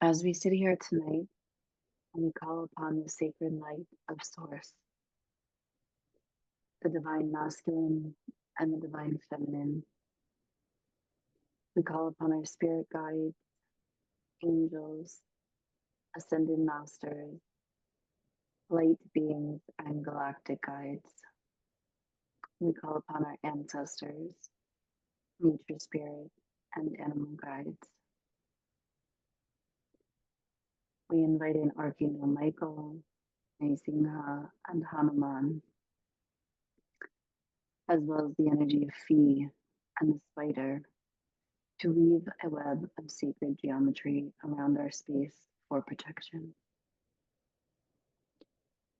As we sit here tonight and we call upon the sacred light of Source, the divine masculine and the divine feminine, we call upon our spirit guides, angels, ascended masters, light beings, and galactic guides. We call upon our ancestors, nature spirit, and animal guides. We invite in Archangel Michael, Nrsimha, and Hanuman, as well as the energy of Phi and the spider, to weave a web of sacred geometry around our space for protection.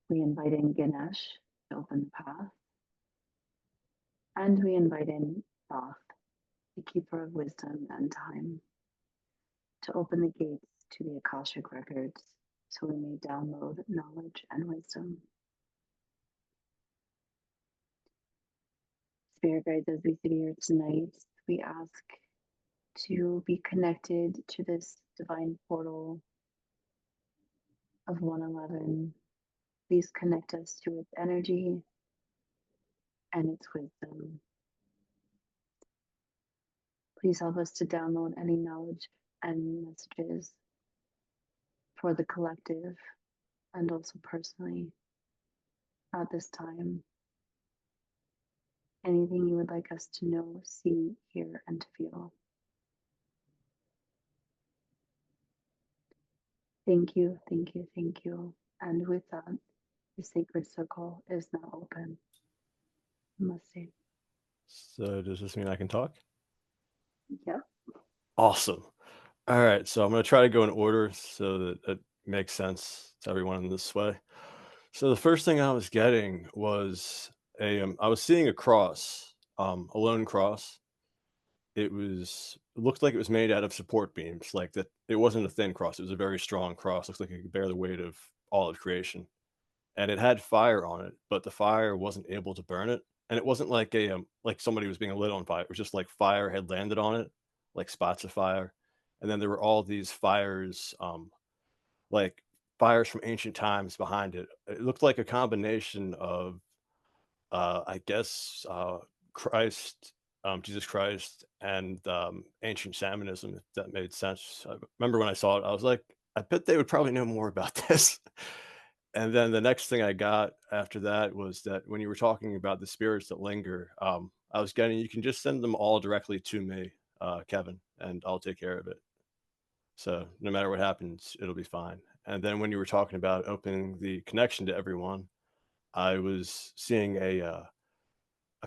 We invite in Ganesh to open the path, and we invite in Thoth, the keeper of wisdom and time, to open the gates to the Akashic records so we may download knowledge and wisdom. Spirit guides, as we sit here tonight, we ask to be connected to this divine portal of 111. Please connect us to its energy and its wisdom. Please help us to download any knowledge and messages for the collective and also personally at this time. Anything you would like us to know, see, hear, and to feel. Thank you, thank you, thank you. And with that, the sacred circle is now open. Namaste. So does this mean I can talk? Yep. Awesome. All right, so I'm going to try to go in order so that it makes sense to everyone in this way. So the first thing I was getting was I was seeing a cross, a lone cross. It looked like it was made out of support beams, like that. It wasn't a thin cross; it was a very strong cross. Looks like it could bear the weight of all of creation, and it had fire on it, but the fire wasn't able to burn it. And it wasn't like like somebody was being lit on fire. It was just like fire had landed on it, like spots of fire, and then there were all these fires, like fires from ancient times behind it. It looked like a combination of, I guess, Christ, Jesus Christ, and ancient shamanism, if that made sense. I remember when I saw it, I was like, I bet they would probably know more about this. And then the next thing I got after that was that when you were talking about the spirits that linger, I was getting, you can just send them all directly to me, Kevin, and I'll take care of it. So no matter what happens, it'll be fine. And then when you were talking about opening the connection to everyone, I was seeing a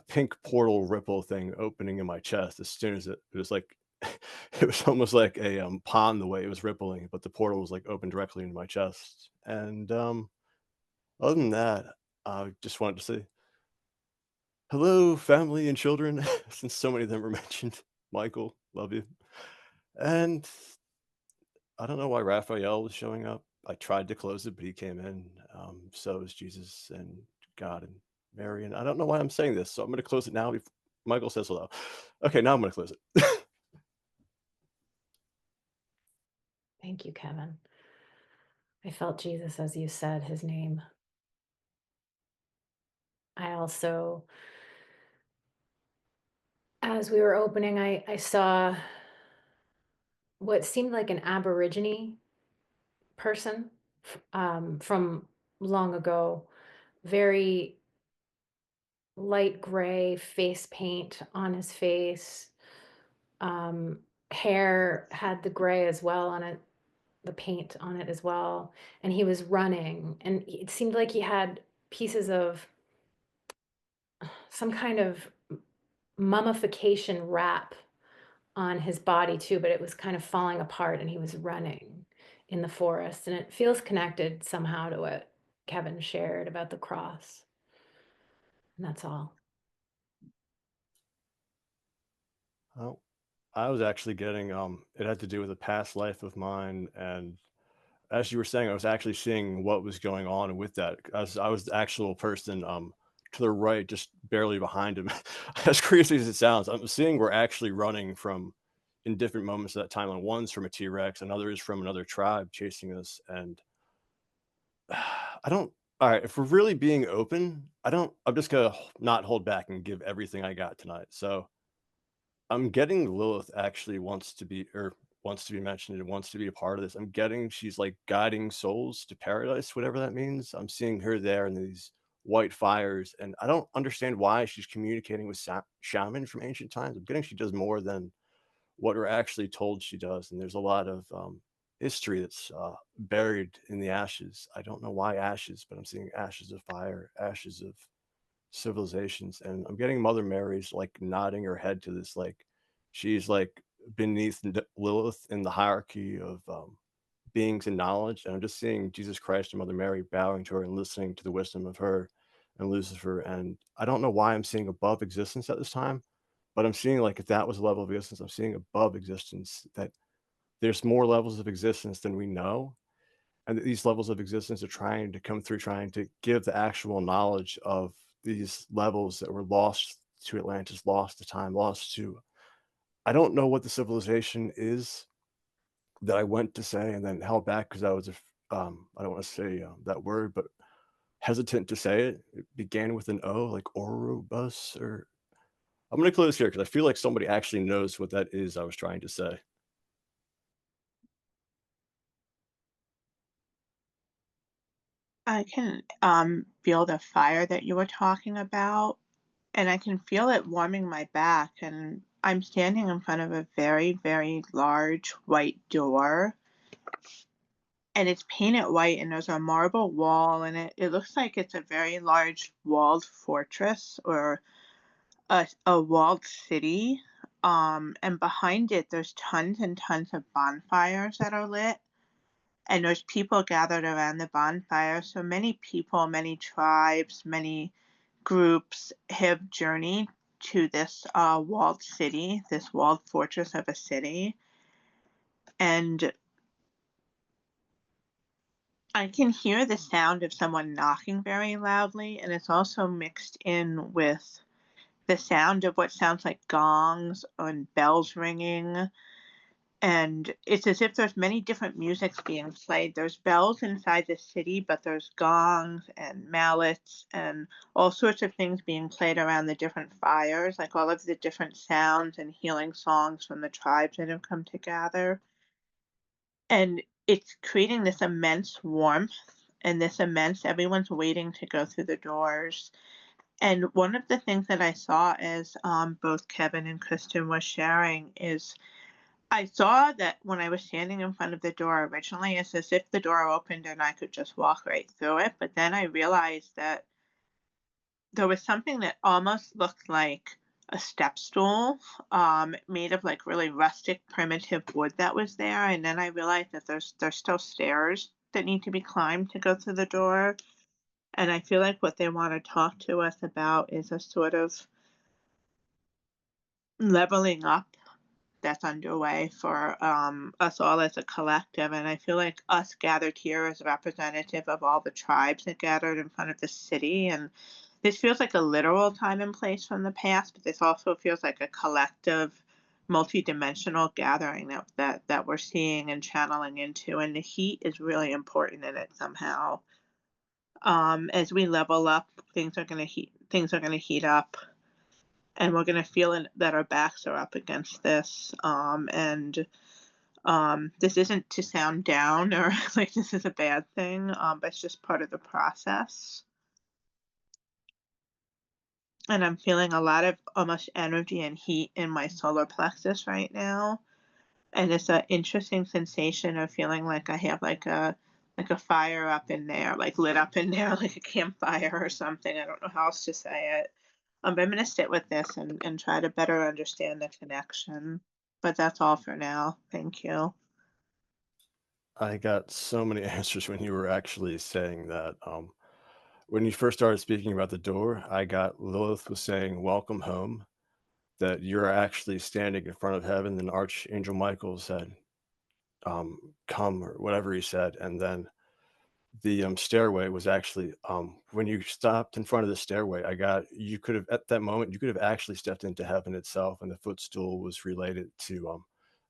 pink portal ripple thing opening in my chest as soon as it was like it was almost like a pond the way it was rippling, but the portal was like open directly into my chest. And other than that, I just wanted to say hello, family and children, since so many of them were mentioned. Michael, love you. And I don't know why Raphael was showing up. I tried to close it, but he came in. So is Jesus and God and Mary. And I don't know why I'm saying this, so I'm going to close it now before Michael says hello. Okay, now I'm going to close it. Thank you, Kevin. I felt Jesus as you said his name. I also, as we were opening, I saw what seemed like an Aborigine person from long ago, very light gray face paint on his face. Hair had the gray as well on it, the paint on it as well. And he was running, and it seemed like he had pieces of some kind of mummification wrap on his body too, but it was kind of falling apart, and he was running in the forest. And it feels connected somehow to what Kevin shared about the cross. And that's all. Oh, I was actually getting it had to do with a past life of mine, and as you were saying, I was actually seeing what was going on with that. As I was the actual person to the right, just barely behind him. As crazy as it sounds, I'm seeing we're actually running from in different moments of that timeline. One's from a T-Rex, another is from another tribe chasing us. And I don't, all right, if we're really being open, I'm just gonna not hold back and give everything I got tonight. So I'm getting Lilith actually wants to be, or wants to be mentioned and wants to be a part of this. I'm getting she's like guiding souls to paradise, whatever that means. I'm seeing her there in these white fires, and I don't understand why she's communicating with shaman from ancient times. I'm getting she does more than what we're actually told she does, and there's a lot of history that's buried in the ashes. I don't know why ashes, but I'm seeing ashes of fire, ashes of civilizations, and I'm getting Mother Mary's like nodding her head to this, like she's like beneath Lilith in the hierarchy of beings and knowledge, and I'm just seeing Jesus Christ and Mother Mary bowing to her and listening to the wisdom of her and Lucifer. And I don't know why I'm seeing above existence at this time, but I'm seeing like if that was a level of existence, I'm seeing above existence, that there's more levels of existence than we know, and that these levels of existence are trying to come through, trying to give the actual knowledge of these levels that were lost to Atlantis, lost to time, lost to, I don't know what the civilization is that I went to say and then held back because I was I don't want to say that word, but hesitant to say it. It began with an O, like Orobus, or I'm going to close here because I feel like somebody actually knows what that is I was trying to say. I can feel the fire that you were talking about, and I can feel it warming my back. And I'm standing in front of a very, very large white door, and it's painted white, and there's a marble wall, and it looks like it's a very large walled fortress or a walled city. And behind it, there's tons and tons of bonfires that are lit, and there's people gathered around the bonfire. So many people, many tribes, many groups have journeyed to this walled city, this walled fortress of a city. And I can hear the sound of someone knocking very loudly, and it's also mixed in with the sound of what sounds like gongs and bells ringing. And it's as if there's many different musics being played. There's bells inside the city, but there's gongs and mallets and all sorts of things being played around the different fires, like all of the different sounds and healing songs from the tribes that have come to gather. And it's creating this immense warmth and this immense, everyone's waiting to go through the doors. And one of the things that I saw as both Kevin and Kristen was sharing is I saw that when I was standing in front of the door originally, it's as if the door opened and I could just walk right through it. But then I realized that there was something that almost looked like a step stool, made of like really rustic, primitive wood that was there. And then I realized that there's still stairs that need to be climbed to go through the door. And I feel like what they want to talk to us about is a sort of leveling up that's underway for us all as a collective. And I feel like us gathered here as representative of all the tribes that gathered in front of the city. And this feels like a literal time and place from the past, but this also feels like a collective, multi-dimensional gathering that we're seeing and channeling into. And the heat is really important in it somehow. As we level up, things are gonna heat up, and we're going to feel that our backs are up against this. And this isn't to sound down or like this is a bad thing, but it's just part of the process. And I'm feeling a lot of almost energy and heat in my solar plexus right now. And it's an interesting sensation of feeling like I have like a fire up in there, like lit up in there, like a campfire or something. I don't know how else to say it. But I'm going to sit with this and try to better understand the connection. But that's all for now. Thank you. I got so many answers when you were actually saying that. When you first started speaking about the door, I got Lilith was saying, "Welcome home," that you're actually standing in front of heaven. And Archangel Michael said, "Come," or whatever he said. And then the stairway was actually, when you stopped in front of the stairway, you could have, at that moment, you could have actually stepped into heaven itself. And the footstool was related to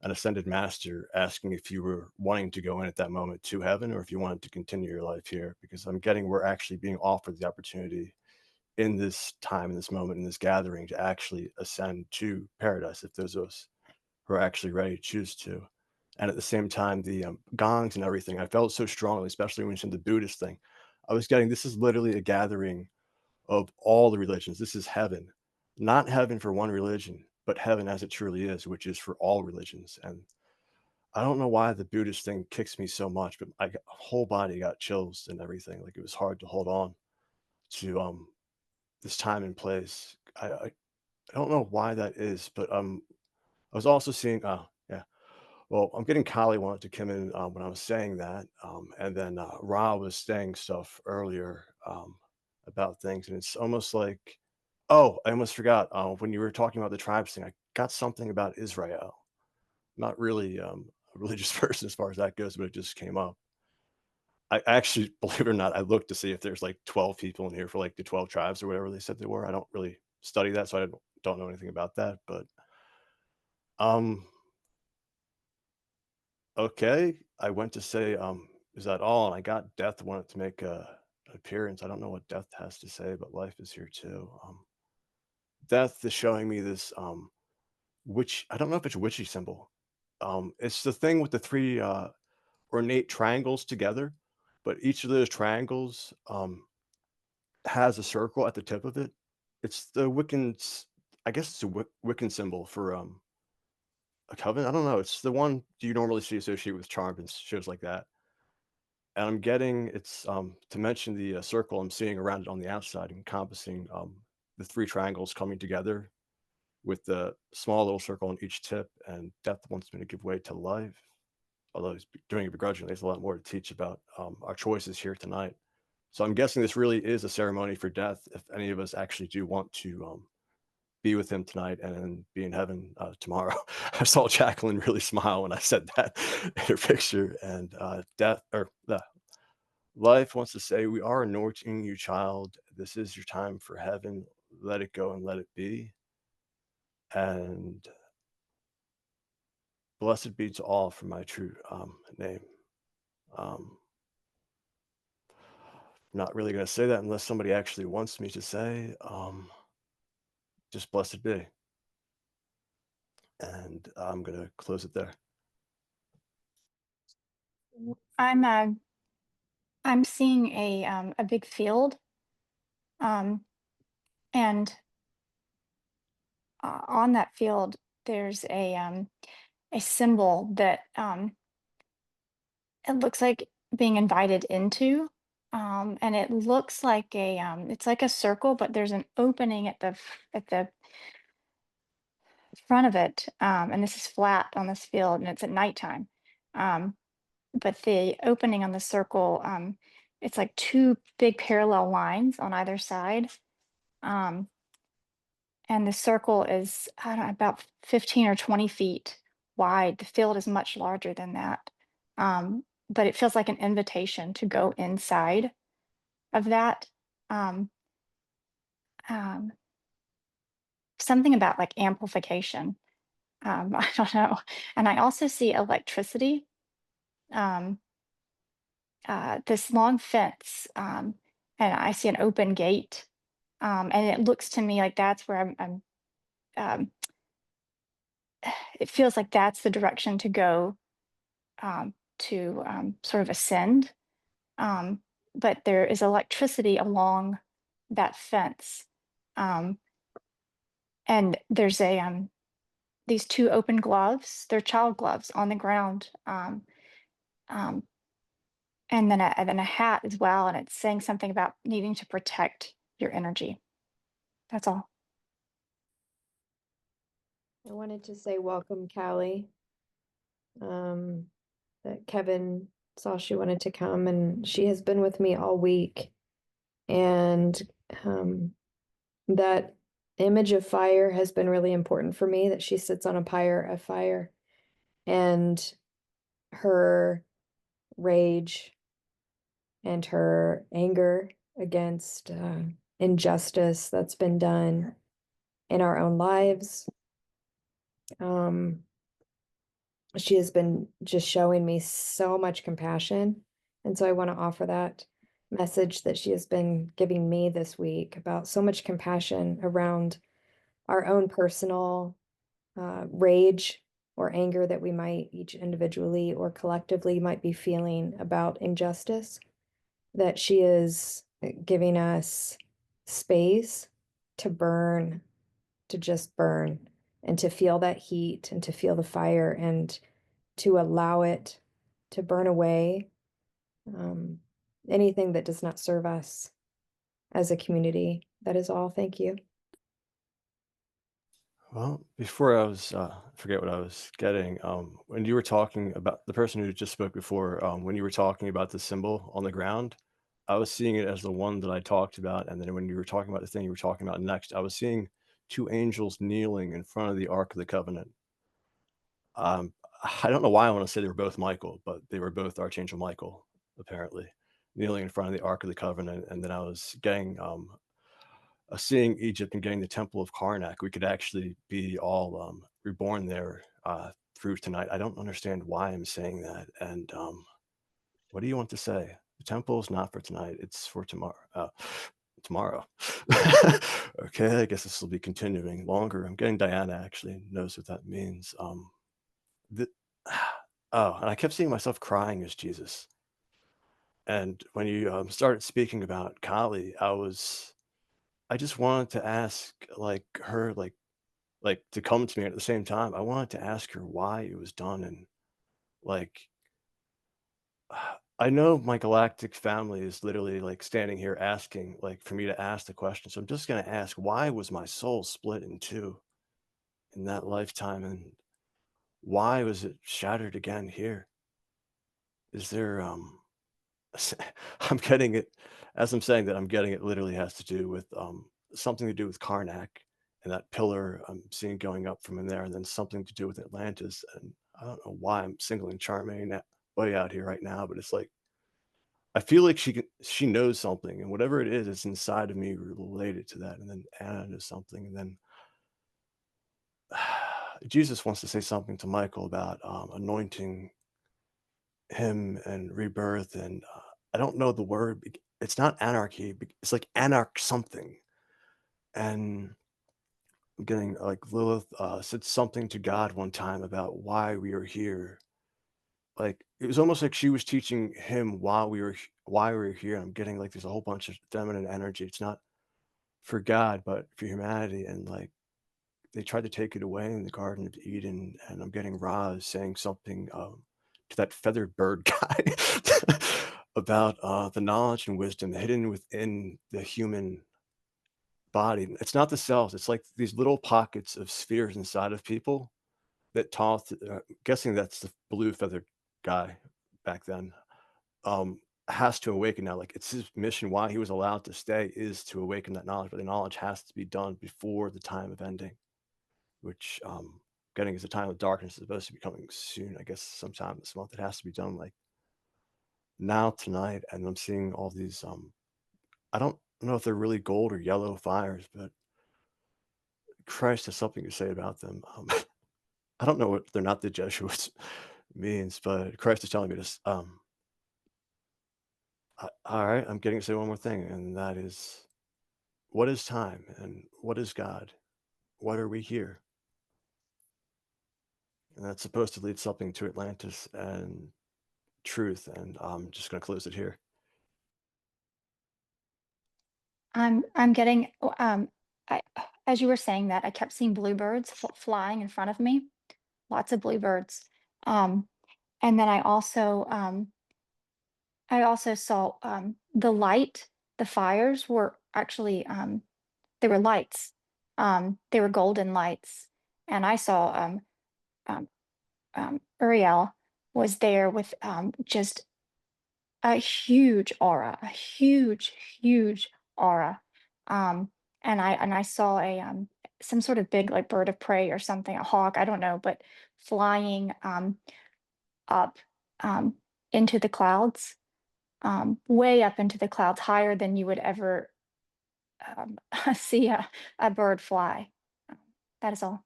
an ascended master asking if you were wanting to go in at that moment to heaven, or if you wanted to continue your life here, because I'm getting we're actually being offered the opportunity in this time, in this moment, in this gathering, to actually ascend to paradise if those of us who are actually ready to choose to. And at the same time, the gongs and everything, I felt so strongly, especially when you said the Buddhist thing. I was getting, this is literally a gathering of all the religions. This is heaven, not heaven for one religion, but heaven as it truly is, which is for all religions. And I don't know why the Buddhist thing kicks me so much, but my whole body got chills and everything. Like, it was hard to hold on to this time and place. I don't know why that is, but I was also seeing. Yeah. Well, I'm getting Kali wanted to come in when I was saying that, and then Ra was saying stuff earlier about things, and it's almost like, oh, I almost forgot when you were talking about the tribes thing. I got something about Israel. Not really a religious person as far as that goes, but it just came up. I actually, believe it or not, I looked to see if there's like 12 people in here for like the 12 tribes or whatever they said they were. I don't really study that, so I don't know anything about that. But um, okay, I went to say, is that all? And I got Death wanted to make an appearance. I don't know what Death has to say, but life is here too. Death is showing me this which I don't know if it's a witchy symbol. It's the thing with the three ornate triangles together, but each of those triangles has a circle at the tip of it. It's the Wiccan, I guess it's a Wiccan symbol for a coven. I don't know. It's the one you normally see associated with charms and shows like that. And I'm getting it's to mention the circle I'm seeing around it on the outside, encompassing the three triangles coming together with the small little circle on each tip. And Death wants me to give way to life, although he's doing it begrudgingly. There's a lot more to teach about our choices here tonight. So I'm guessing this really is a ceremony for Death. If any of us actually do want to be with him tonight and then be in heaven tomorrow. I saw Jacqueline really smile when I said that in her picture. And Death or Life wants to say, we are anointing you, child. This is your time for heaven. Let it go and let it be. And blessed be to all for my true name. Not really going to say that unless somebody actually wants me to say, just blessed be. And I'm going to close it there. I'm seeing a big field, and on that field there's a symbol that it looks like being invited into, and it looks like it's like a circle, but there's an opening at the front of it, and this is flat on this field, and it's at nighttime. But the opening on the circle, it's like two big parallel lines on either side. And the circle is, I don't know, about 15 or 20 feet wide. The field is much larger than that. But it feels like an invitation to go inside of that. Um, Something about like amplification. I don't know. And I also see electricity. This long fence, and I see an open gate, and it looks to me like that's where I'm it feels like that's the direction to go, to sort of ascend. But there is electricity along that fence, and there's these two open gloves. They're child gloves on the ground. And then a hat as well, and it's saying something about needing to protect your energy. That's all. I wanted to say welcome, Kali. That Kevin saw she wanted to come, and she has been with me all week. And that image of fire has been really important for me, that she sits on a pyre of fire, and her rage and her anger against injustice that's been done in our own lives, she has been just showing me so much compassion. And so I want to offer that message that she has been giving me this week about so much compassion around our own personal rage or anger that we might each individually or collectively might be feeling about injustice, that she is giving us space to burn, to just burn, and to feel that heat and to feel the fire and to allow it to burn away anything that does not serve us as a community. That is all. Thank you. Well, before I was, forget what I was getting. When you were talking about the person who just spoke before, when you were talking about the symbol on the ground, I was seeing it as the one that I talked about. And then when you were talking about the thing you were talking about next, I was seeing two angels kneeling in front of the Ark of the Covenant. I don't know why I want to say they were both Michael, but they were both Archangel Michael, apparently, kneeling in front of the Ark of the Covenant. And then I was getting seeing Egypt and getting the Temple of Karnak. We could actually be all reborn there through tonight. I don't understand why I'm saying that. And what do you want to say? The temple is not for tonight. It's for tomorrow. Tomorrow. Okay, I guess this will be continuing longer. I'm getting Diana actually knows what that means. Oh, and I kept seeing myself crying as Jesus. And when you started speaking about Kali, I just wanted to ask her to come to me at the same time. I wanted to ask her why it was done. And like, I know my galactic family is literally like standing here asking for me to ask the question. So I'm just going to ask, why was my soul split in two in that lifetime? And why was it shattered again here? Is there, I'm getting it as I'm saying that I'm getting it literally has to do with something to do with Karnak and that pillar I'm seeing going up from in there, and then something to do with Atlantis. And I don't know why I'm singling Charmaine that way out here right now, but it's like I feel like she knows something, and whatever it is, it's inside of me related to that. And then Anna knows something, and then Jesus wants to say something to Michael about anointing him and rebirth, and I don't know the word. It's not anarchy. It's like anarch something. And I'm getting like Lilith said something to God one time about why we are here. Like it was almost like she was teaching him why we were here. And I'm getting like there's a whole bunch of feminine energy. It's not for God, but for humanity. And like they tried to take it away in the Garden of Eden. And I'm getting Roz saying something to that feathered bird guy about the knowledge and wisdom hidden within the human body. It's not the cells. It's like these little pockets of spheres inside of people that Toth, guessing that's the blue feathered guy back then, has to awaken now. Like it's his mission. Why he was allowed to stay is to awaken that knowledge, but the knowledge has to be done before the time of ending, which getting is the time of darkness is supposed to be coming soon. I guess sometime this month. It has to be done like now tonight. And I'm seeing all these. I don't know if they're really gold or yellow fires, but Christ has something to say about them. I don't know what they're not the Jesuits means, but Christ is telling me this. All right, I'm getting to say one more thing, and that is, what is time and what is God? What are we here? And that's supposed to lead something to Atlantis and truth. And I'm just going to close it here. I'm getting as you were saying that, I kept seeing bluebirds flying in front of me, lots of bluebirds. And then I also saw the light. The fires were actually they were lights. They were golden lights, and I saw Uriel was there with just a huge aura, a huge aura. And I saw a some sort of big like bird of prey or something, a hawk, I don't know, but flying up um, into the clouds, way up into the clouds, higher than you would ever see a bird fly. That is all.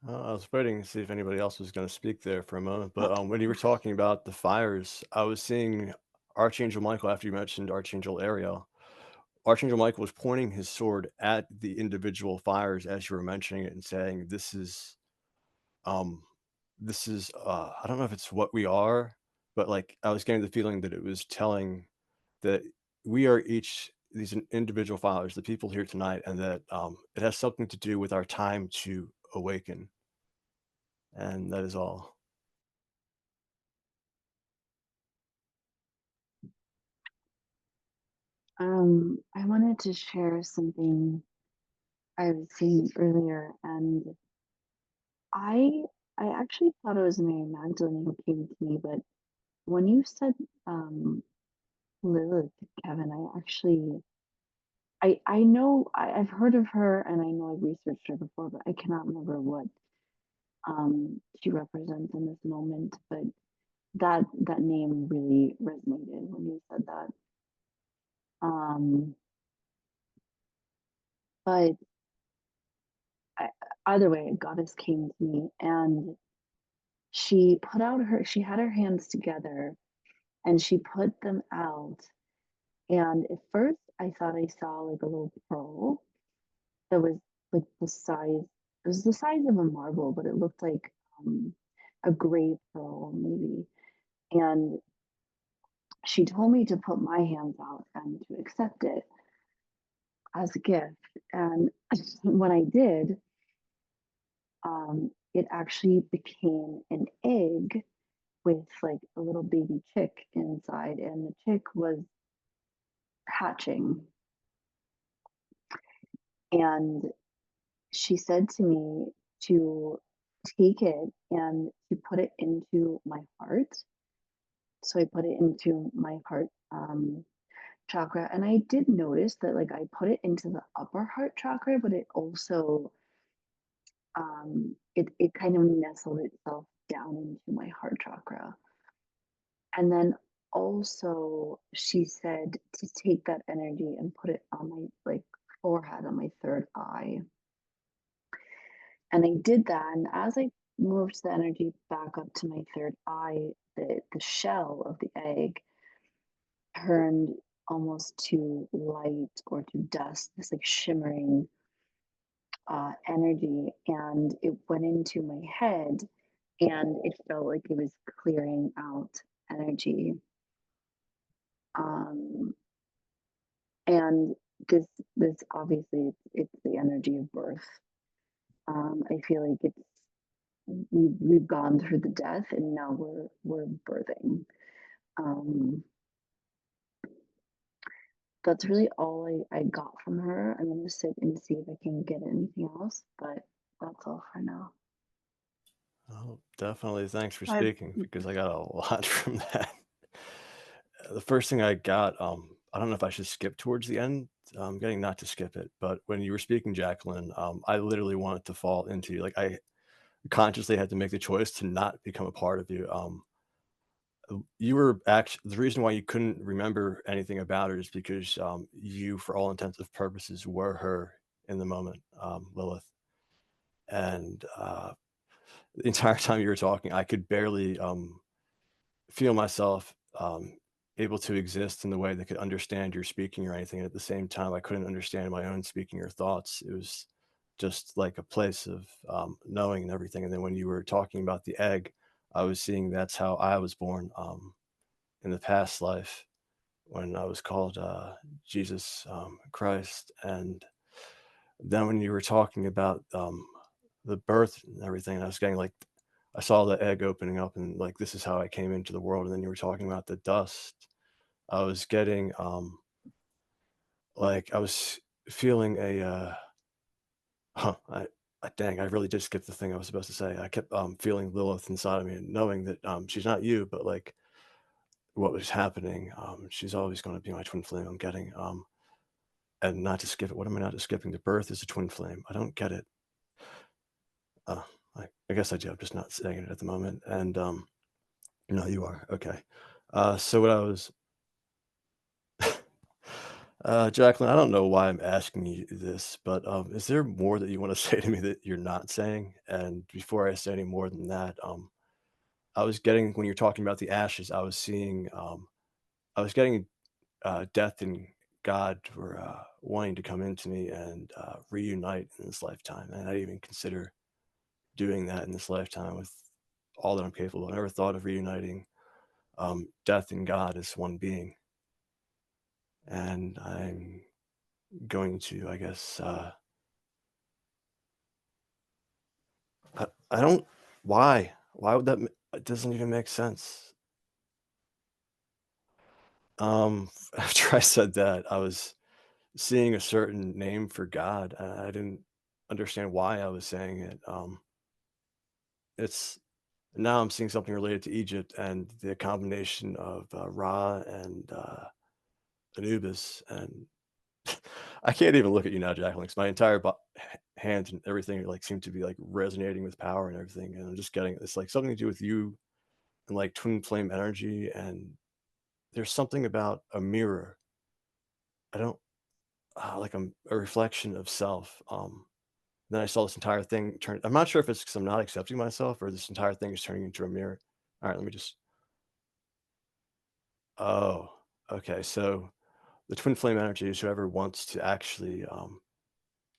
I was waiting to see if anybody else was going to speak there for a moment, but when you were talking about the fires, I was seeing Archangel Michael after you mentioned Archangel Ariel. Archangel Michael was pointing his sword at the individual fires as you were mentioning it and saying, um, I don't know if it's what we are, but like I was getting the feeling that it was telling that we are each these individual fires, the people here tonight, and that it has something to do with our time to awaken. And that is all. I wanted to share something I was seeing earlier, and I I actually thought it was Mary Magdalene who came to me, but when you said um, Lilith, Kevin, I know I've heard of her and I know I've researched her before, but I cannot remember what she represents in this moment. But that name really resonated when you said that. Um, but I, either way, a goddess came to me and she had her hands together and she put them out. And at first, I thought I saw like a little pearl that was like it was the size of a marble, but it looked like a gray pearl, maybe. And she told me to put my hands out and to accept it as a gift. And when I did, it actually became an egg with like a little baby chick inside, and the chick was hatching. And she said to me to take it and to put it into my heart. So I put it into my heart chakra, and I did notice that like I put it into the upper heart chakra, but it also it kind of nestled itself down into my heart chakra. And then also she said to take that energy and put it on my like forehead, on my third eye. And I did that, and as I moved the energy back up to my third eye, the shell of the egg turned almost to light or to dust, this like shimmering energy, and it went into my head, and it felt like it was clearing out energy. Um, and this obviously it's the energy of birth. I feel like it's we've gone through the death and now we're birthing. Um, that's really all I got from her. I'm gonna sit and see if I can get anything else, but that's all for now. Oh, definitely. Thanks for I speaking because I got a lot from that. The first thing I got, I don't know if I should skip towards the end. I'm getting not to skip it, but when you were speaking, Jacqueline, I literally wanted to fall into you. Like I consciously had to make the choice to not become a part of you. You were actually the reason why you couldn't remember anything about her is because you, for all intents and purposes, were her in the moment, Lilith. And the entire time you were talking, I could barely feel myself able to exist in the way that could understand your speaking or anything. And at the same time, I couldn't understand my own speaking or thoughts. It was just like a place of knowing and everything. And then when you were talking about the egg, I was seeing that's how I was born in the past life when I was called Jesus Christ. And then when you were talking about the birth and everything, I was getting like, I saw the egg opening up and like, this is how I came into the world. And then you were talking about the dust. I was getting like, I was feeling a, huh, dang, I really did skip the thing I was supposed to say. I kept feeling Lilith inside of me and knowing that she's not you, but like what was happening. She's always going to be my twin flame. I'm getting, and not to skip it. What am I not skipping? The birth is a twin flame. I don't get it. I guess I do. I'm just not saying it at the moment. And no, you are. Okay. So what I was, Jacqueline, I don't know why I'm asking you this, but is there more that you want to say to me that you're not saying? And before I say any more than that, I was getting, when you're talking about the ashes, I was seeing, I was getting death and God were wanting to come into me and reunite in this lifetime. And I didn't even consider doing that in this lifetime with all that I'm capable of. I never thought of reuniting death and God as one being. And I'm going to, I guess, I don't, why? Why would that, it doesn't even make sense. After I said that, I was seeing a certain name for God. I didn't understand why I was saying it. It's now I'm seeing something related to Egypt and the combination of Ra and Anubis, and I can't even look at you now, Jacqueline, 'cause my entire hand and everything like seem to be like resonating with power and everything, and I'm just getting it's like something to do with you and like twin flame energy, and there's something about a mirror. I don't like a reflection of self. Then I saw this entire thing turn. I'm not sure if it's because I'm not accepting myself or this entire thing is turning into a mirror. All right, let me just. Oh, okay. So the twin flame energy is whoever wants to actually,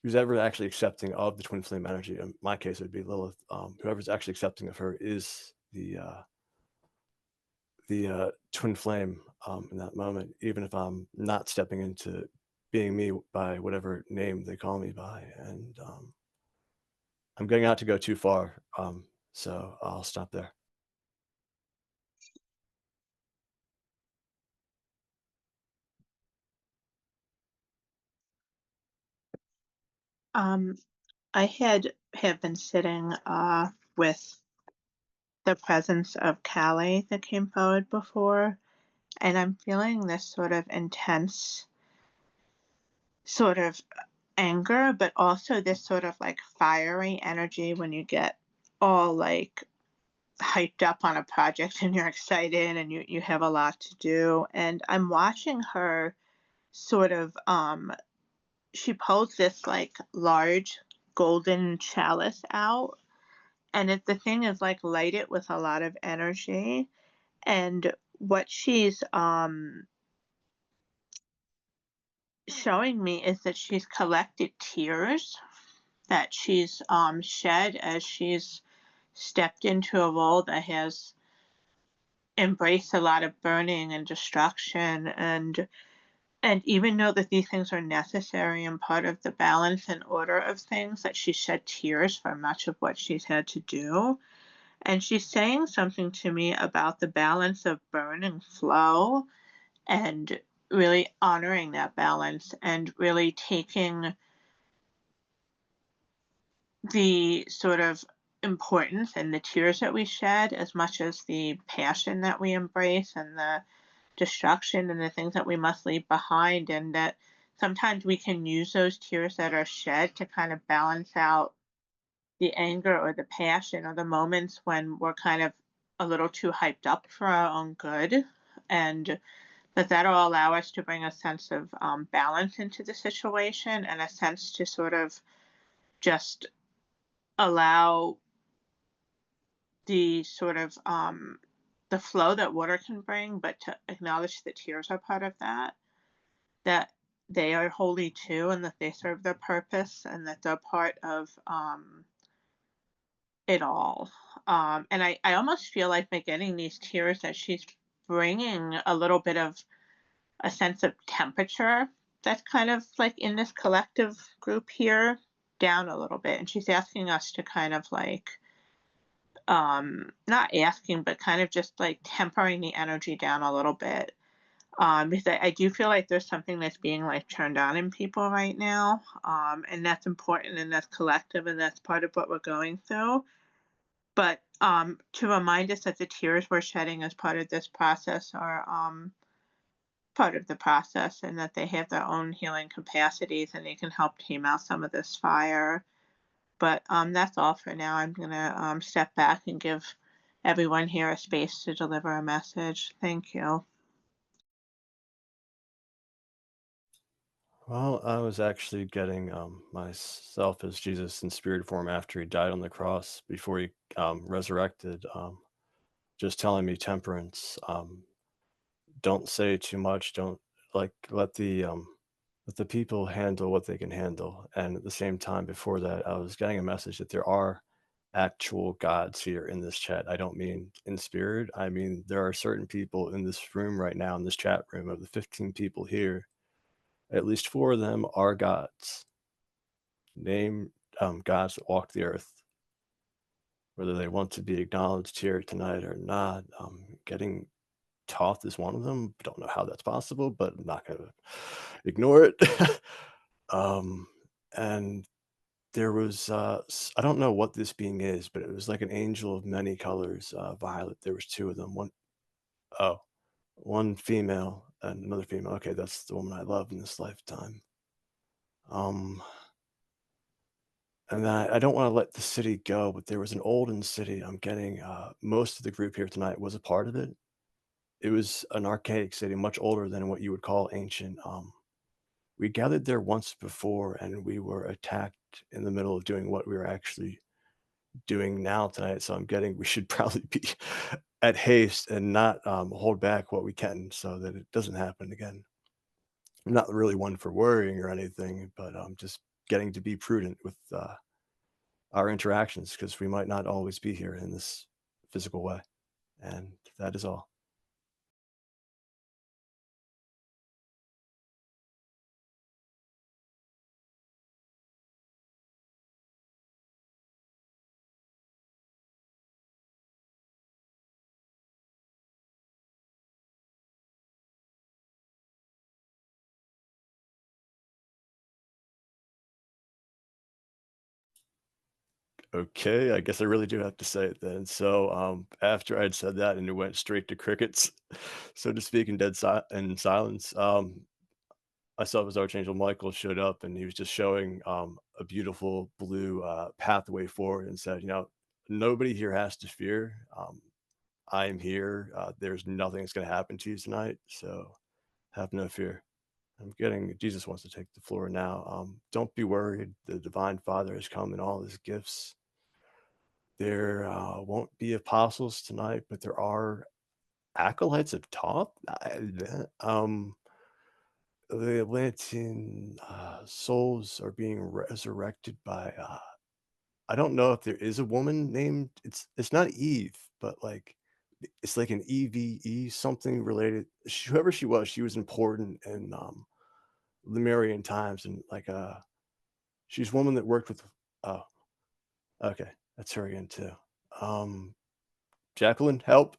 who's ever actually accepting of the twin flame energy. In my case, it would be Lilith. Whoever's actually accepting of her is the twin flame in that moment, even if I'm not stepping into being me by whatever name they call me by. And I'm getting out to go too far. So I'll stop there. I have been sitting with the presence of Kali that came forward before, and I'm feeling this sort of intense sort of anger, but also this sort of like fiery energy when you get all like hyped up on a project and you're excited and you have a lot to do. And I'm watching her sort of she pulls this like large golden chalice out, and the thing is like lighted with a lot of energy. And what she's showing me is that she's collected tears that she's shed as she's stepped into a role that has embraced a lot of burning and destruction, and even though that these things are necessary and part of the balance and order of things, that she shed tears for much of what she's had to do. And she's saying something to me about the balance of burn and flow, and really honoring that balance and really taking the sort of importance and the tears that we shed as much as the passion that we embrace and the destruction and the things that we must leave behind, and that sometimes we can use those tears that are shed to kind of balance out the anger or the passion or the moments when we're kind of a little too hyped up for our own good, and that'll allow us to bring a sense of balance into the situation and a sense to sort of just allow the sort of the flow that water can bring, but to acknowledge that tears are part of that they are holy too, and that they serve their purpose, and that they're part of it all. And I almost feel like by getting these tears that she's bringing a little bit of a sense of temperature that's kind of like in this collective group here down a little bit. And she's asking us to kind of like not asking, but kind of just like tempering the energy down a little bit, because I do feel like there's something that's being like turned on in people right now, and that's important, and that's collective, and that's part of what we're going through. But to remind us that the tears we're shedding as part of this process are part of the process, and that they have their own healing capacities, and they can help tame out some of this fire. But that's all for now. I'm going to step back and give everyone here a space to deliver a message. Thank you. Well, I was actually getting myself as Jesus in spirit form after he died on the cross before he resurrected. Just telling me temperance. Don't say too much. Don't like let the people handle what they can handle. And at the same time, before that, I was getting a message that there are actual gods here in this chat. I don't mean in spirit. I mean there are certain people in this room right now in this chat room of the 15 people here. At least 4 of them are gods. Name gods that walk the earth. Whether they want to be acknowledged here tonight or not, getting Toth is one of them. Don't know how that's possible, but I'm not going to ignore it. um, and there was, I don't know what this being is, but it was like an angel of many colors, violet. There was 2 of them. One female and another female. Okay, that's the woman I love in this lifetime. And then I don't want to let the city go, but there was an olden city. I'm getting most of the group here tonight was a part of it. It was an archaic city, much older than what you would call ancient. We gathered there once before, and we were attacked in the middle of doing what we were actually doing now tonight. So I'm getting we should probably be at haste and not hold back what we can, so that it doesn't happen again. I'm not really one for worrying or anything, but I'm just getting to be prudent with our interactions because we might not always be here in this physical way. And that is all. Okay, I guess I really do have to say it then. So after I'd said that and it went straight to crickets, so to speak, in silence, myself as Archangel Michael showed up and he was just showing a beautiful blue pathway forward and said, nobody here has to fear. I am here. There's nothing that's going to happen to you tonight. So have no fear. I'm getting Jesus wants to take the floor now. Don't be worried. The Divine Father has come in all his gifts. There won't be apostles tonight, but there are acolytes of Thoth. The Atlantean souls are being resurrected by. I don't know if there is a woman named. It's not Eve, but like it's like an EVE something related. Whoever she was important in Lemurian times, and like she's a woman that worked with. Oh, okay, that's her again too. Jacqueline, help.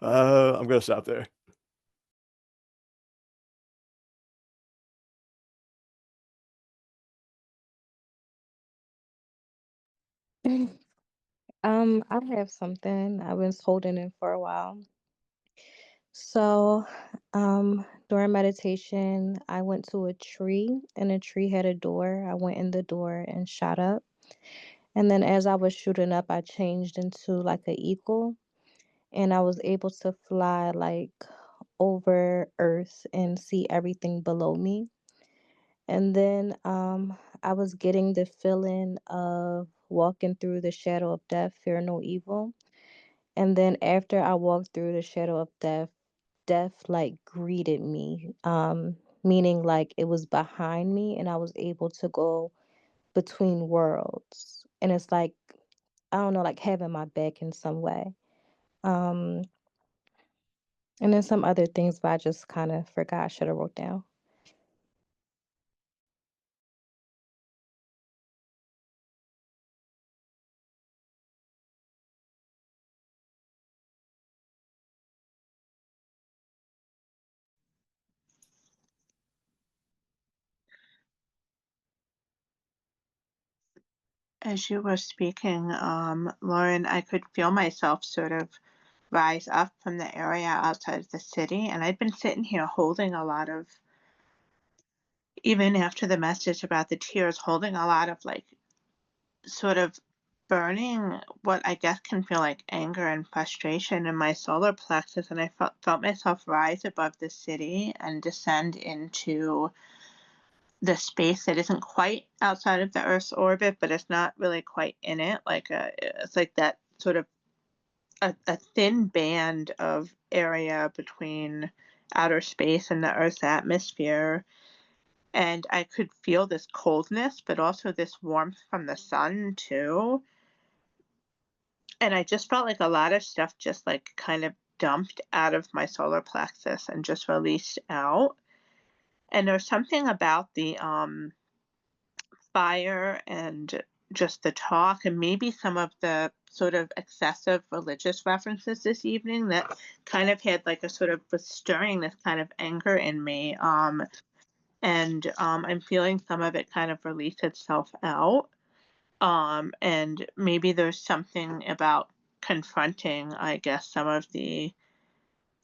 I'm gonna stop there. I have something. I was holding it for a while. So, during meditation, I went to a tree and the tree had a door. I went in the door and shot up. And then as I was shooting up, I changed into like an eagle and I was able to fly like over earth and see everything below me. And then I was getting the feeling of walking through the shadow of death, fear no evil. And then after I walked through the shadow of death, death like greeted me, meaning like it was behind me and I was able to go between worlds. And it's like, I don't know, like having my back in some way. Um, and then some other things, but I just kind of forgot. I should have wrote down. As you were speaking, Lauren, I could feel myself sort of rise up from the area outside of the city. And I'd been sitting here holding a lot of, even after the message about the tears, holding a lot of like sort of burning what I guess can feel like anger and frustration in my solar plexus. And I felt myself rise above the city and descend into the space that isn't quite outside of the Earth's orbit, but it's not really quite in it. It's like that sort of a thin band of area between outer space and the Earth's atmosphere. And I could feel this coldness, but also this warmth from the sun too. And I just felt like a lot of stuff just like kind of dumped out of my solar plexus and just released out. And there's something about the fire and just the talk and maybe some of the sort of excessive religious references this evening that kind of had like a sort of was stirring this kind of anger in me. And I'm feeling some of it kind of release itself out. And maybe there's something about confronting, I guess, some of the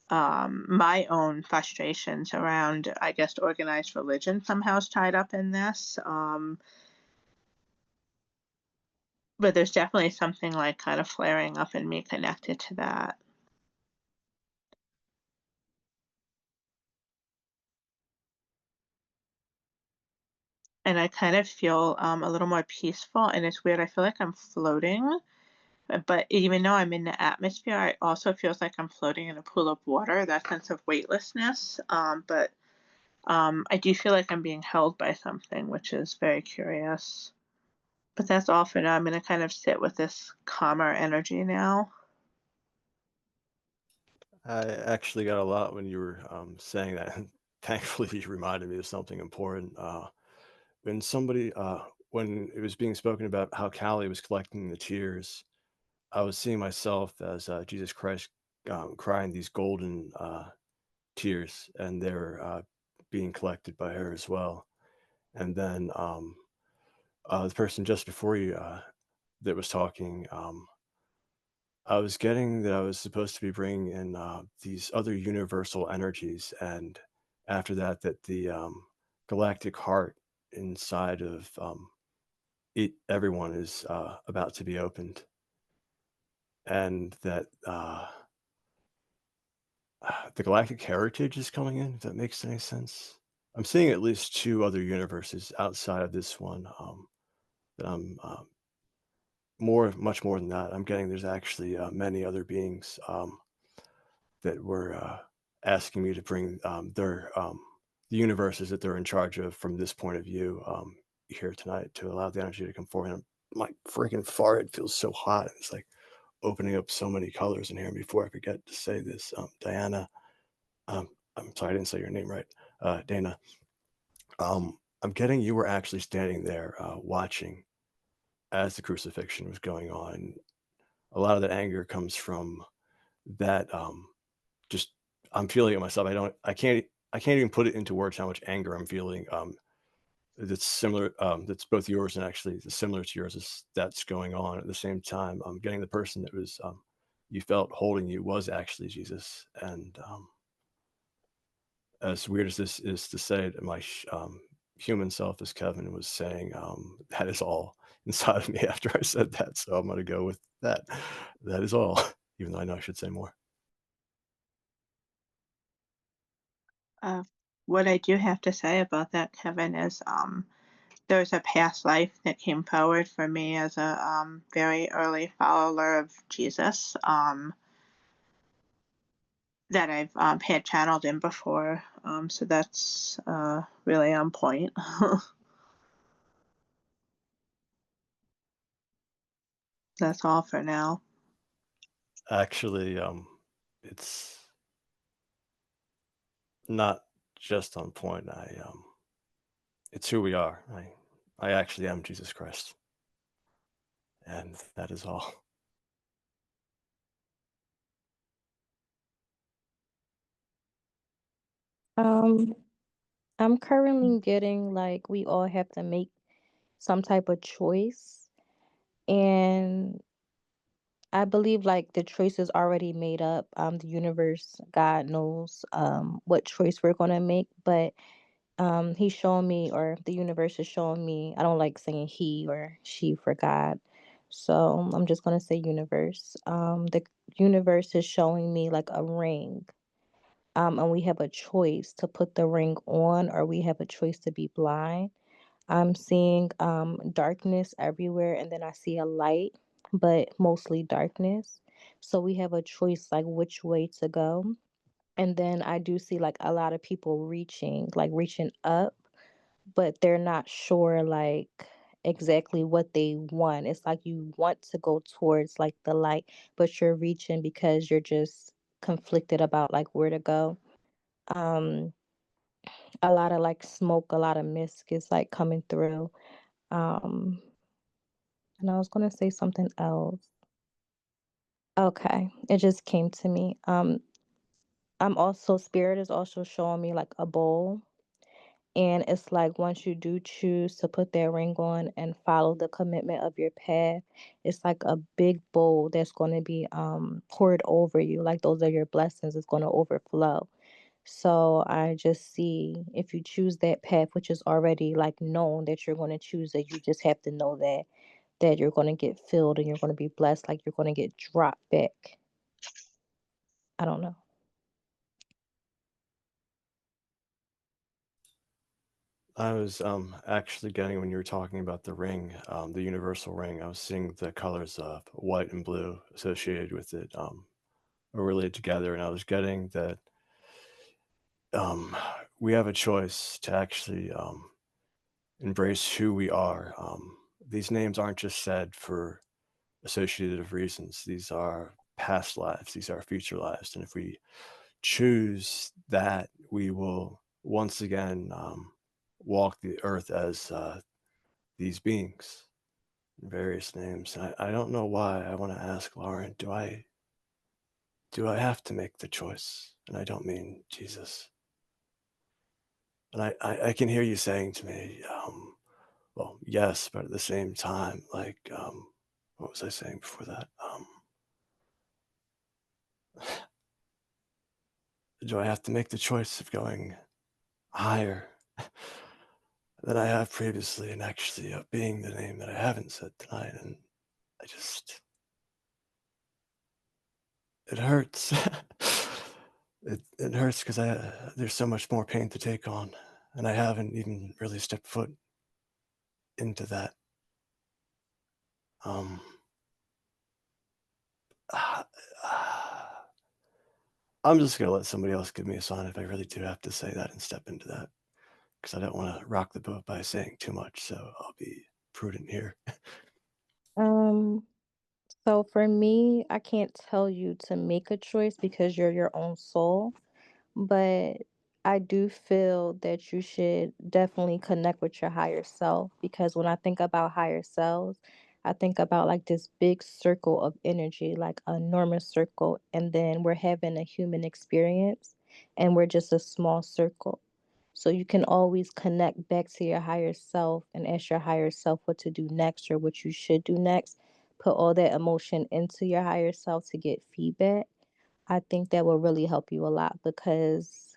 my own frustrations around, I guess, organized religion somehow is tied up in this. But there's definitely something like kind of flaring up in me connected to that. And I kind of feel a little more peaceful, and it's weird. I feel like I'm floating, but even though I'm in the atmosphere, it also feels like I'm floating in a pool of water, that sense of weightlessness. But I do feel like I'm being held by something, which is very curious. But that's all for now. I'm going to kind of sit with this calmer energy now. I actually got a lot when you were saying that. Thankfully, you reminded me of something important. When somebody, when it was being spoken about how Kali was collecting the tears, I was seeing myself as Jesus Christ crying these golden tears, and they were being collected by her as well. And then the person just before you that was talking, I was getting that I was supposed to be bringing in these other universal energies, and after that, that the galactic heart inside of everyone is about to be opened, and that the galactic heritage is coming in. If that makes any sense, I'm seeing at least two other universes outside of this one. That I'm much more than that. I'm getting there's actually many other beings that were asking me to bring the universes that they're in charge of from this point of view here tonight to allow the energy to come forward. And my freaking forehead feels so hot. It's like opening up so many colors in here. And before I forget to say this, Diana, I'm sorry I didn't say your name right, Dana. I'm getting you were actually standing there watching as the crucifixion was going on. A lot of that anger comes from that just I'm feeling it myself. I can't even put it into words how much anger I'm feeling. That's similar. That's both yours and actually similar to yours. That's going on at the same time. I'm getting the person that was you felt holding you was actually Jesus. And as weird as this is to say, that my human self, as Kevin was saying, that is all inside of me after I said that. So I'm going to go with that. That is all, even though I know I should say more. What I do have to say about that, Kevin, is there's a past life that came forward for me as a very early follower of Jesus that I've had channeled in before. So that's really on point. That's all for now. Actually, it's not just on point. It's who we are. I actually am Jesus Christ, and that is all. I'm currently getting like we all have to make some type of choice, and I believe like the choice is already made up. The universe, God knows what choice we're gonna make, but he's showing me, or the universe is showing me. I don't like saying he or she for God, so I'm just gonna say universe. The universe is showing me like a ring, and we have a choice to put the ring on, or we have a choice to be blind. I'm seeing darkness everywhere, and then I see a light, but mostly darkness. So we have a choice, like which way to go. And then I do see like a lot of people reaching up, but they're not sure like exactly what they want. It's like you want to go towards like the light, but you're reaching because you're just conflicted about like where to go. Um, a lot of like smoke, a lot of mist is like coming through. Um, and I was gonna say something else. Okay, it just came to me. I'm also Spirit is also showing me like a bowl. And it's like once you do choose to put that ring on and follow the commitment of your path, it's like a big bowl that's going to be poured over you. Like those are your blessings. It's going to overflow. So I just see if you choose that path, which is already like known that you're going to choose it, you just have to know that you're going to get filled and you're going to be blessed, like you're going to get dropped back. I don't know. I was actually getting, when you were talking about the ring, the universal ring, I was seeing the colors of white and blue associated with it are related together, and I was getting that we have a choice to actually embrace who we are. These names aren't just said for associative reasons. These are past lives, these are future lives, and if we choose that, we will once again walk the earth as these beings, various names. I don't know why. I want to ask Lauren, do I have to make the choice? And I don't mean Jesus. And I can hear you saying to me, well, yes, but at the same time, like, what was I saying before that? Do I have to make the choice of going higher than I have previously, and actually being the name that I haven't said tonight? And I just, it hurts. It hurts because there's so much more pain to take on, and I haven't even really stepped foot into that. Um, I'm just gonna let somebody else give me a sign if I really do have to say that and step into that, because I don't want to rock the boat by saying too much. So I'll be prudent here. Um, so for me, I can't tell you to make a choice because you're your own soul, but I do feel that you should definitely connect with your higher self, because when I think about higher selves, I think about like this big circle of energy, like an enormous circle, and then we're having a human experience and we're just a small circle. So you can always connect back to your higher self and ask your higher self what to do next or what you should do next. Put all that emotion into your higher self to get feedback. I think that will really help you a lot, because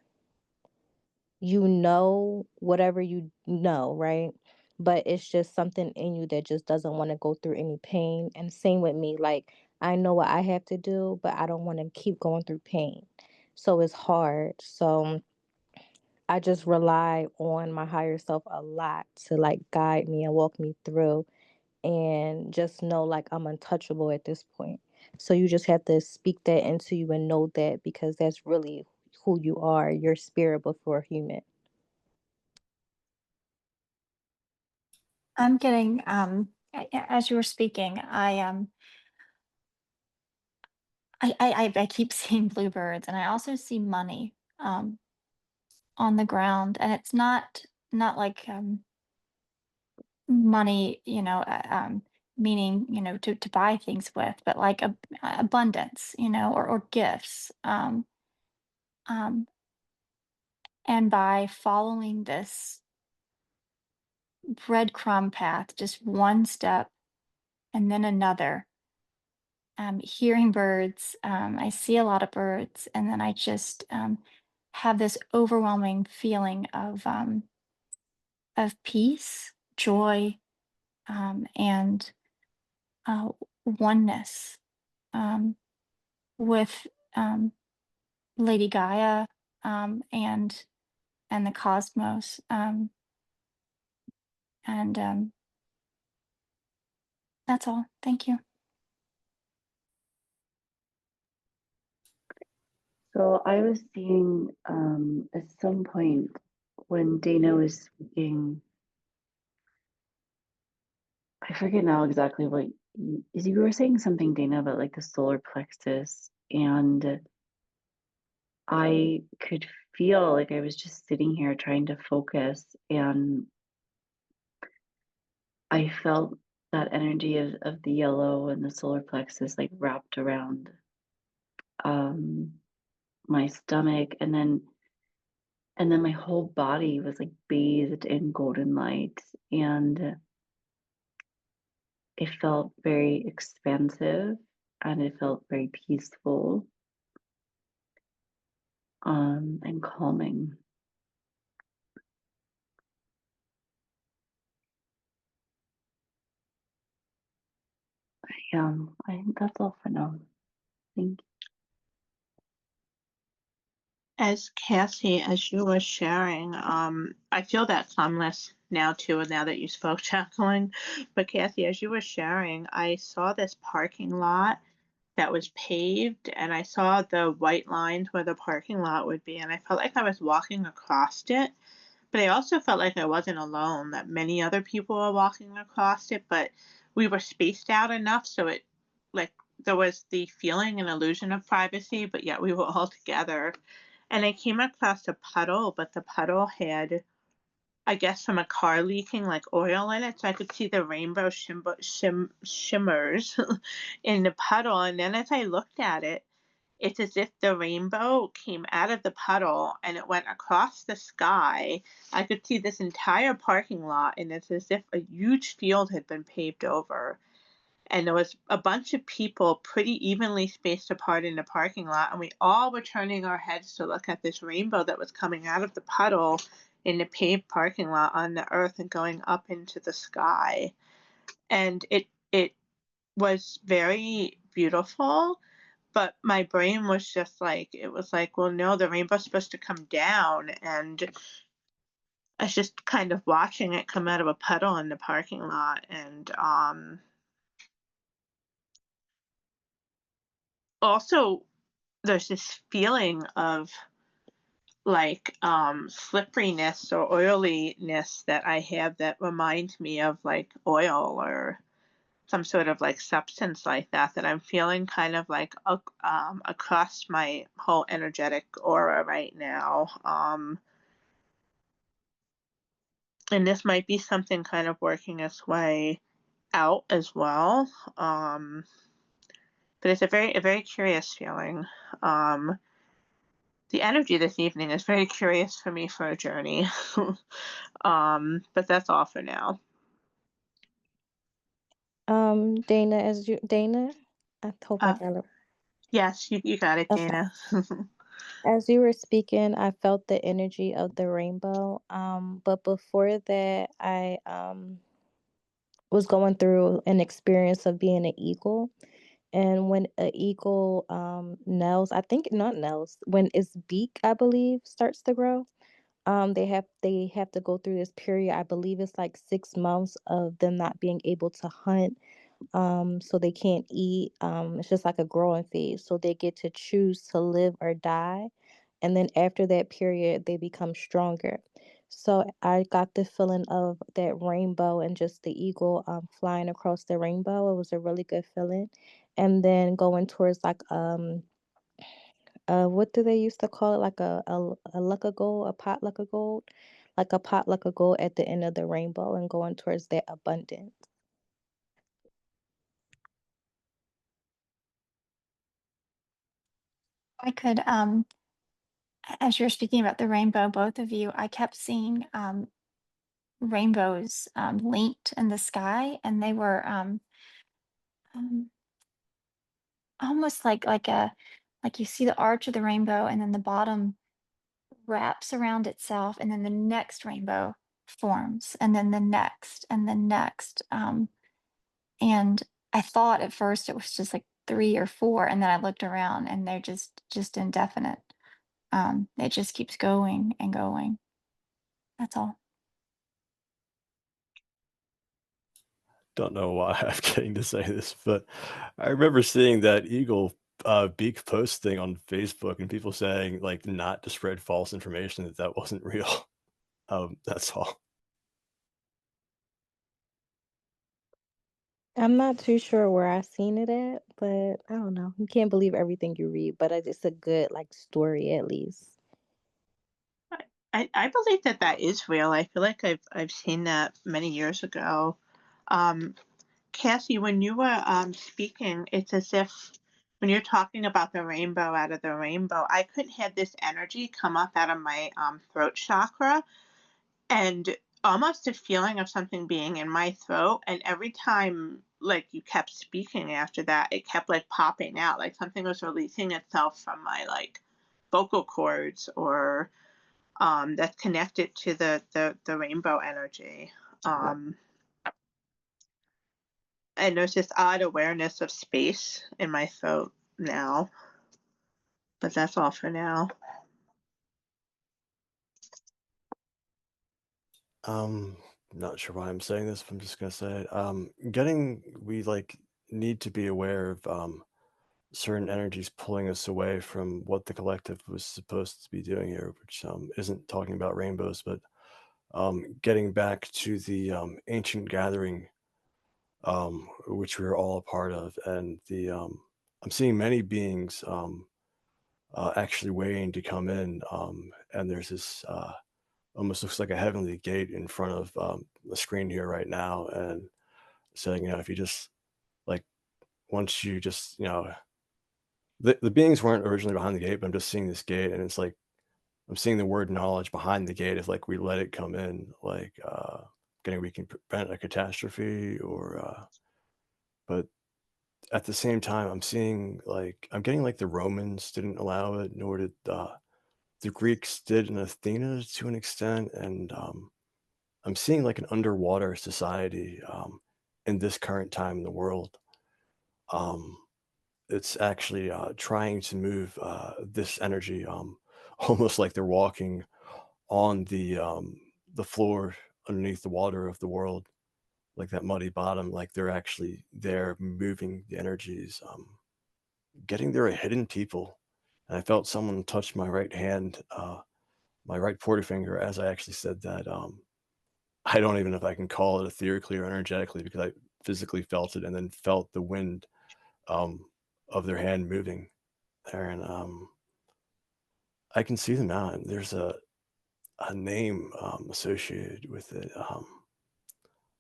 you know whatever you know, right? But it's just something in you that just doesn't want to go through any pain. And same with me. Like, I know what I have to do, but I don't want to keep going through pain. So it's hard. So I just rely on my higher self a lot to like guide me and walk me through, and just know like I'm untouchable at this point. So you just have to speak that into you and know that, because that's really who you are, your spirit before human. I'm getting as you were speaking, I keep seeing bluebirds, and I also see money on the ground, and it's not like money, meaning to buy things with, but like abundance, or gifts. Um, and by following this breadcrumb path, just one step and then another, hearing birds, I see a lot of birds, and then I just have this overwhelming feeling of peace, joy, and uh, oneness, with Lady Gaia, and the cosmos. And that's all. Thank you. So I was seeing at some point when Dana was speaking, I forget now exactly what you were saying something, Dana, about like the solar plexus, and I could feel like I was just sitting here trying to focus, and I felt that energy of the yellow and the solar plexus like wrapped around my stomach, and then my whole body was like bathed in golden light, and it felt very expansive and it felt very peaceful and calming. Yeah, I think that's all for now. Thank you. As Cassie, as you were sharing, I feel that calmness now too, now that you spoke, Jacqueline. But Cassie, as you were sharing, I saw this parking lot that was paved, and I saw the white lines where the parking lot would be, and I felt like I was walking across it. But I also felt like I wasn't alone, that many other people were walking across it, but we were spaced out enough so it, like, there was the feeling and illusion of privacy, but yet we were all together. And I came across a puddle, but the puddle had, I guess, from a car leaking like oil in it, so I could see the rainbow shimmers in the puddle. And then as I looked at it, it's as if the rainbow came out of the puddle and it went across the sky. I could see this entire parking lot, and it's as if a huge field had been paved over. And there was a bunch of people pretty evenly spaced apart in the parking lot, and we all were turning our heads to look at this rainbow that was coming out of the puddle in the paved parking lot on the earth and going up into the sky. And it was very beautiful, but my brain was just like, it was like, well, no, the rainbow's supposed to come down. And I was just kind of watching it come out of a puddle in the parking lot. And also there's this feeling of like slipperiness or oiliness that I have that reminds me of like oil or some sort of like substance like that, that I'm feeling kind of like across my whole energetic aura right now. And this might be something kind of working its way out as well. But it's a very curious feeling. The energy this evening is very curious for me for a journey. But that's all for now. Dana, I hope I Uh, got it. yes, you got it, Okay. Dana. As you were speaking, I felt the energy of the rainbow. But before that, I was going through an experience of being an eagle. And when an eagle nails, I think not nails, when its beak, I believe, starts to grow, they have to go through this period. I believe it's like 6 months of them not being able to hunt. So they can't eat. It's just like a growing phase. So they get to choose to live or die. And then after that period, they become stronger. So I got the feeling of that rainbow and just the eagle flying across the rainbow. It was a really good feeling. And then going towards like what do they used to call it? Like a luck of gold, a pot luck of gold, like a pot luck of gold at the end of the rainbow, and going towards that abundance. I could, as you're speaking about the rainbow, both of you, I kept seeing rainbows linked in the sky, and they were um, almost like you see the arch of the rainbow, and then the bottom wraps around itself, and then the next rainbow forms, and then the next, and the next. And I thought at first it was just like 3 or 4, and then I looked around, and they're just indefinite. It just keeps going and going. That's all. Don't know why I'm getting to say this, but I remember seeing that eagle beak post thing on Facebook and people saying like not to spread false information that wasn't real. That's all. I'm not too sure where I seen it at, but I don't know. You can't believe everything you read, but it's a good like story at least. I believe that that is real. I feel like I've seen that many years ago. Cassie, when you were speaking, it's as if when you're talking about the rainbow out of the rainbow, I couldn't have this energy come up out of my throat chakra, and almost a feeling of something being in my throat. And every time like you kept speaking after that, it kept like popping out, like something was releasing itself from my like vocal cords, or that's connected to the rainbow energy. And there's this odd awareness of space in my throat now, but that's all for now. Not sure why I'm saying this, but I'm just gonna say it. We like need to be aware of certain energies pulling us away from what the collective was supposed to be doing here, which isn't talking about rainbows, but getting back to the ancient gathering, which we were all a part of, and the I'm seeing many beings actually waiting to come in, and there's this almost looks like a heavenly gate in front of the screen here right now, and saying, if you just like once you just the beings weren't originally behind the gate, but I'm just seeing this gate, and it's like I'm seeing the word knowledge behind the gate. If like we let it come in, like we can prevent a catastrophe, or but at the same time, I'm getting like the Romans didn't allow it, nor did the Greeks did in Athena to an extent, and I'm seeing like an underwater society in this current time in the world. Um, it's actually trying to move this energy, almost like they're walking on the floor underneath the water of the world, like that muddy bottom. Like they're actually there moving the energies, getting there a hidden people. And I felt someone touch my right hand, my right pointer finger, as I actually said that. I don't even know if I can call it etherically or energetically, because I physically felt it and then felt the wind um, of their hand moving there. And I can see them now. And there's a name associated with it.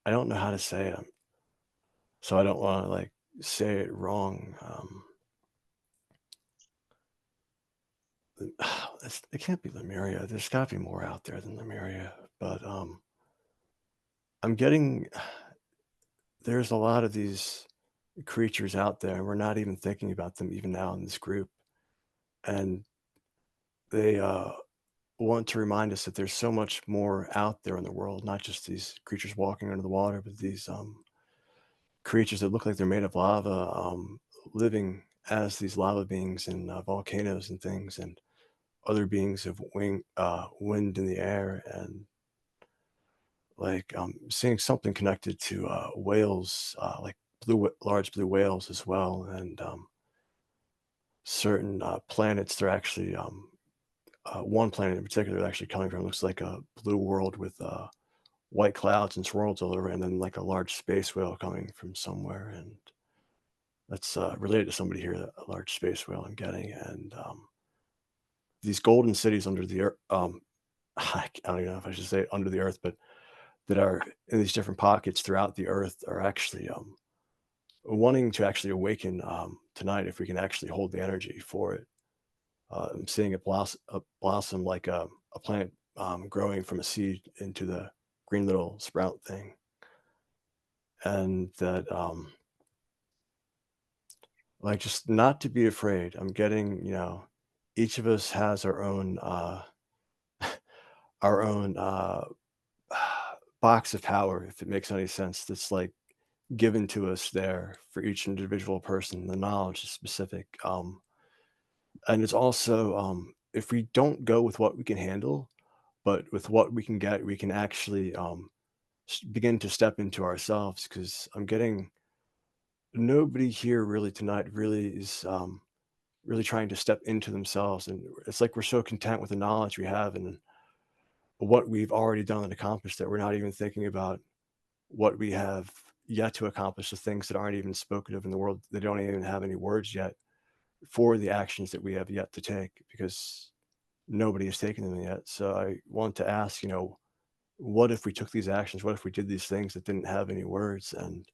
I don't know how to say it, so I don't want to like say it wrong. It can't be Lemuria. There's got to be more out there than Lemuria. But I'm getting there's a lot of these creatures out there, and we're not even thinking about them even now in this group. And they want to remind us that there's so much more out there in the world, not just these creatures walking under the water, but these creatures that look like they're made of lava, living as these lava beings in volcanoes and things, and other beings of wind in the air, and like seeing something connected to whales, like large blue whales as well, and certain planets. They're actually one planet in particular actually coming from looks like a blue world with white clouds and swirls all over, and then like a large space whale coming from somewhere, and that's related to somebody here. A large space whale I'm getting, and these golden cities under the earth. I don't even know if I should say under the earth, but that are in these different pockets throughout the earth are actually wanting to actually awaken tonight, if we can actually hold the energy for it. I'm seeing it blossom like a plant growing from a seed into the green little sprout thing. And that, like, just not to be afraid. I'm getting, each of us has our own, our own box of power, if it makes any sense, that's like given to us there for each individual person. The knowledge is specific. And it's also if we don't go with what we can handle, but with what we can get, we can actually begin to step into ourselves. Because I'm getting nobody here really tonight really is really trying to step into themselves, and it's like we're so content with the knowledge we have and what we've already done and accomplished that we're not even thinking about what we have yet to accomplish, the things that aren't even spoken of in the world. They don't even have any words yet for the actions that we have yet to take, because nobody has taken them yet. So I want to ask, what if we took these actions? What if we did these things that didn't have any words and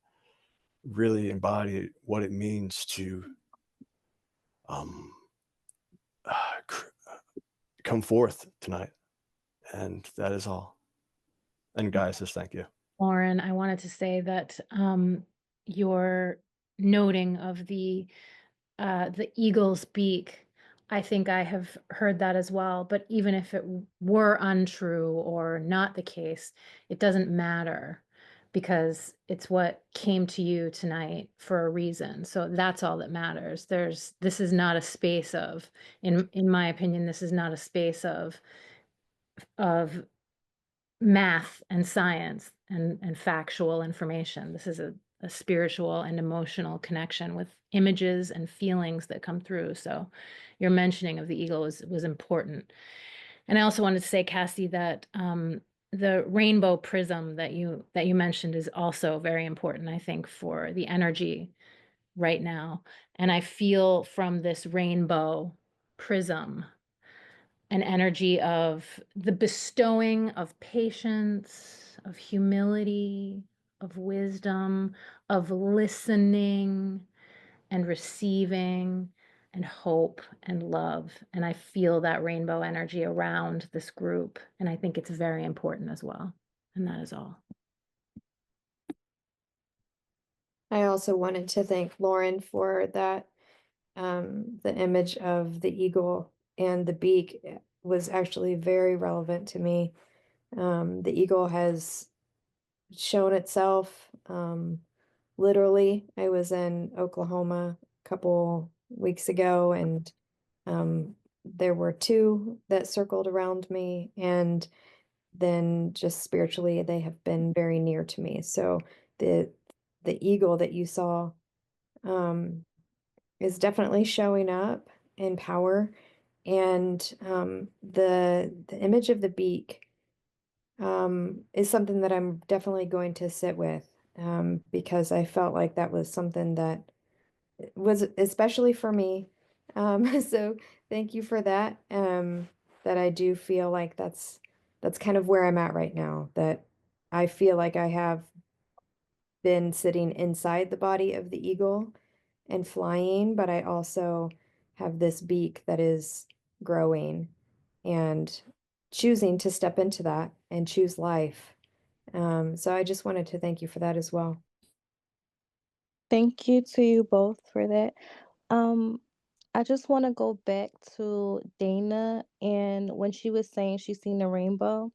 really embody what it means to um, come forth tonight? And that is all. And guys, just thank you. Lauren, I wanted to say that your noting of the eagle's beak, I think I have heard that as well. But even if it were untrue or not the case, it doesn't matter, because it's what came to you tonight for a reason. So that's all that matters. This is not a space of, in my opinion, this is not a space of math and science and factual information. This is a spiritual and emotional connection with images and feelings that come through. So your mentioning of the eagle was important. And I also wanted to say, Cassie, that the rainbow prism that you mentioned is also very important, I think, for the energy right now. And I feel from this rainbow prism an energy of the bestowing of patience, of humility, of wisdom, of listening and receiving, and hope and love. And I feel that rainbow energy around this group. And I think it's very important as well. And that is all. I also wanted to thank Lauren for that. The image of the eagle and the beak was actually very relevant to me. The eagle has shown itself literally. I was in Oklahoma a couple weeks ago, and there were two that circled around me, and then just spiritually, they have been very near to me. So the eagle that you saw is definitely showing up in power, and the image of the beak is something that I'm definitely going to sit with, because I felt like that was something that was especially for me. So thank you for that. That I do feel like that's kind of where I'm at right now, that I feel like I have been sitting inside the body of the eagle and flying, but I also have this beak that is growing and choosing to step into that and choose life. So I just wanted to thank you for that as well. Thank you to you both for that. Um, I just want to go back to Dana, and when she was saying she seen the rainbow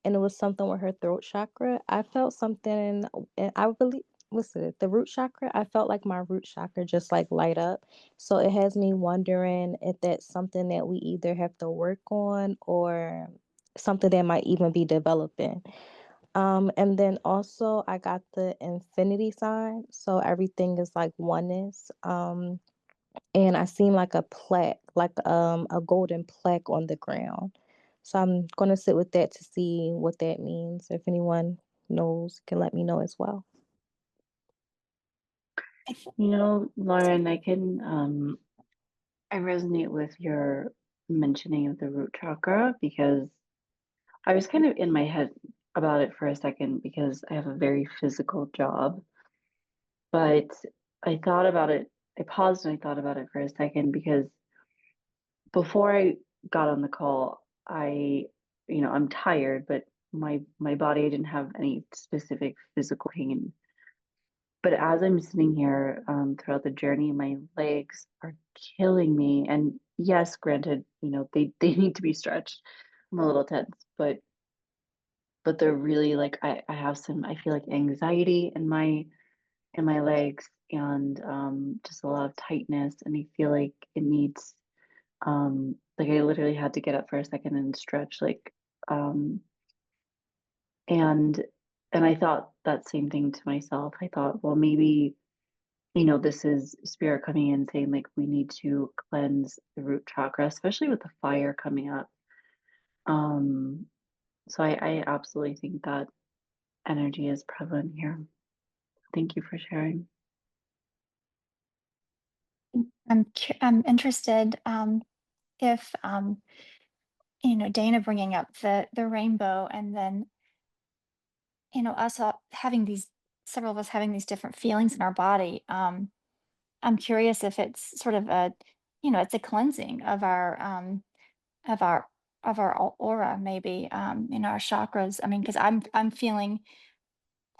and it was something with her throat chakra, I felt something, and I believe, what's it, the root chakra? I felt like my root chakra just like light up. So it has me wondering if that's something that we either have to work on or something that might even be developing. And then also I got the infinity sign, so everything is like oneness. And I seen like a plaque, like a golden plaque on the ground. So I'm gonna sit with that to see what that means. If anyone knows, can let me know as well. Lauren, I resonate with your mentioning of the root chakra, because I was kind of in my head about it for a second, because I have a very physical job. But I thought about it, I paused and I thought about it for a second, because before I got on the call, I'm tired, but my body, I didn't have any specific physical pain. But as I'm sitting here throughout the journey, my legs are killing me. And yes, granted, they need to be stretched. I'm a little tense, but they're really like, I feel like anxiety in my legs, and just a lot of tightness, and I feel like it needs Like I literally had to get up for a second and stretch, like, and I thought that same thing to myself. I thought, well, maybe, this is spirit coming in saying like we need to cleanse the root chakra, especially with the fire coming up. So I absolutely think that energy is prevalent here. Thank you for sharing. I'm interested if Dana bringing up the rainbow, and then us all having these, several of us having these different feelings in our body. I'm curious if it's sort of a, it's a cleansing of of our our aura, maybe, in our chakras. I mean, because I'm feeling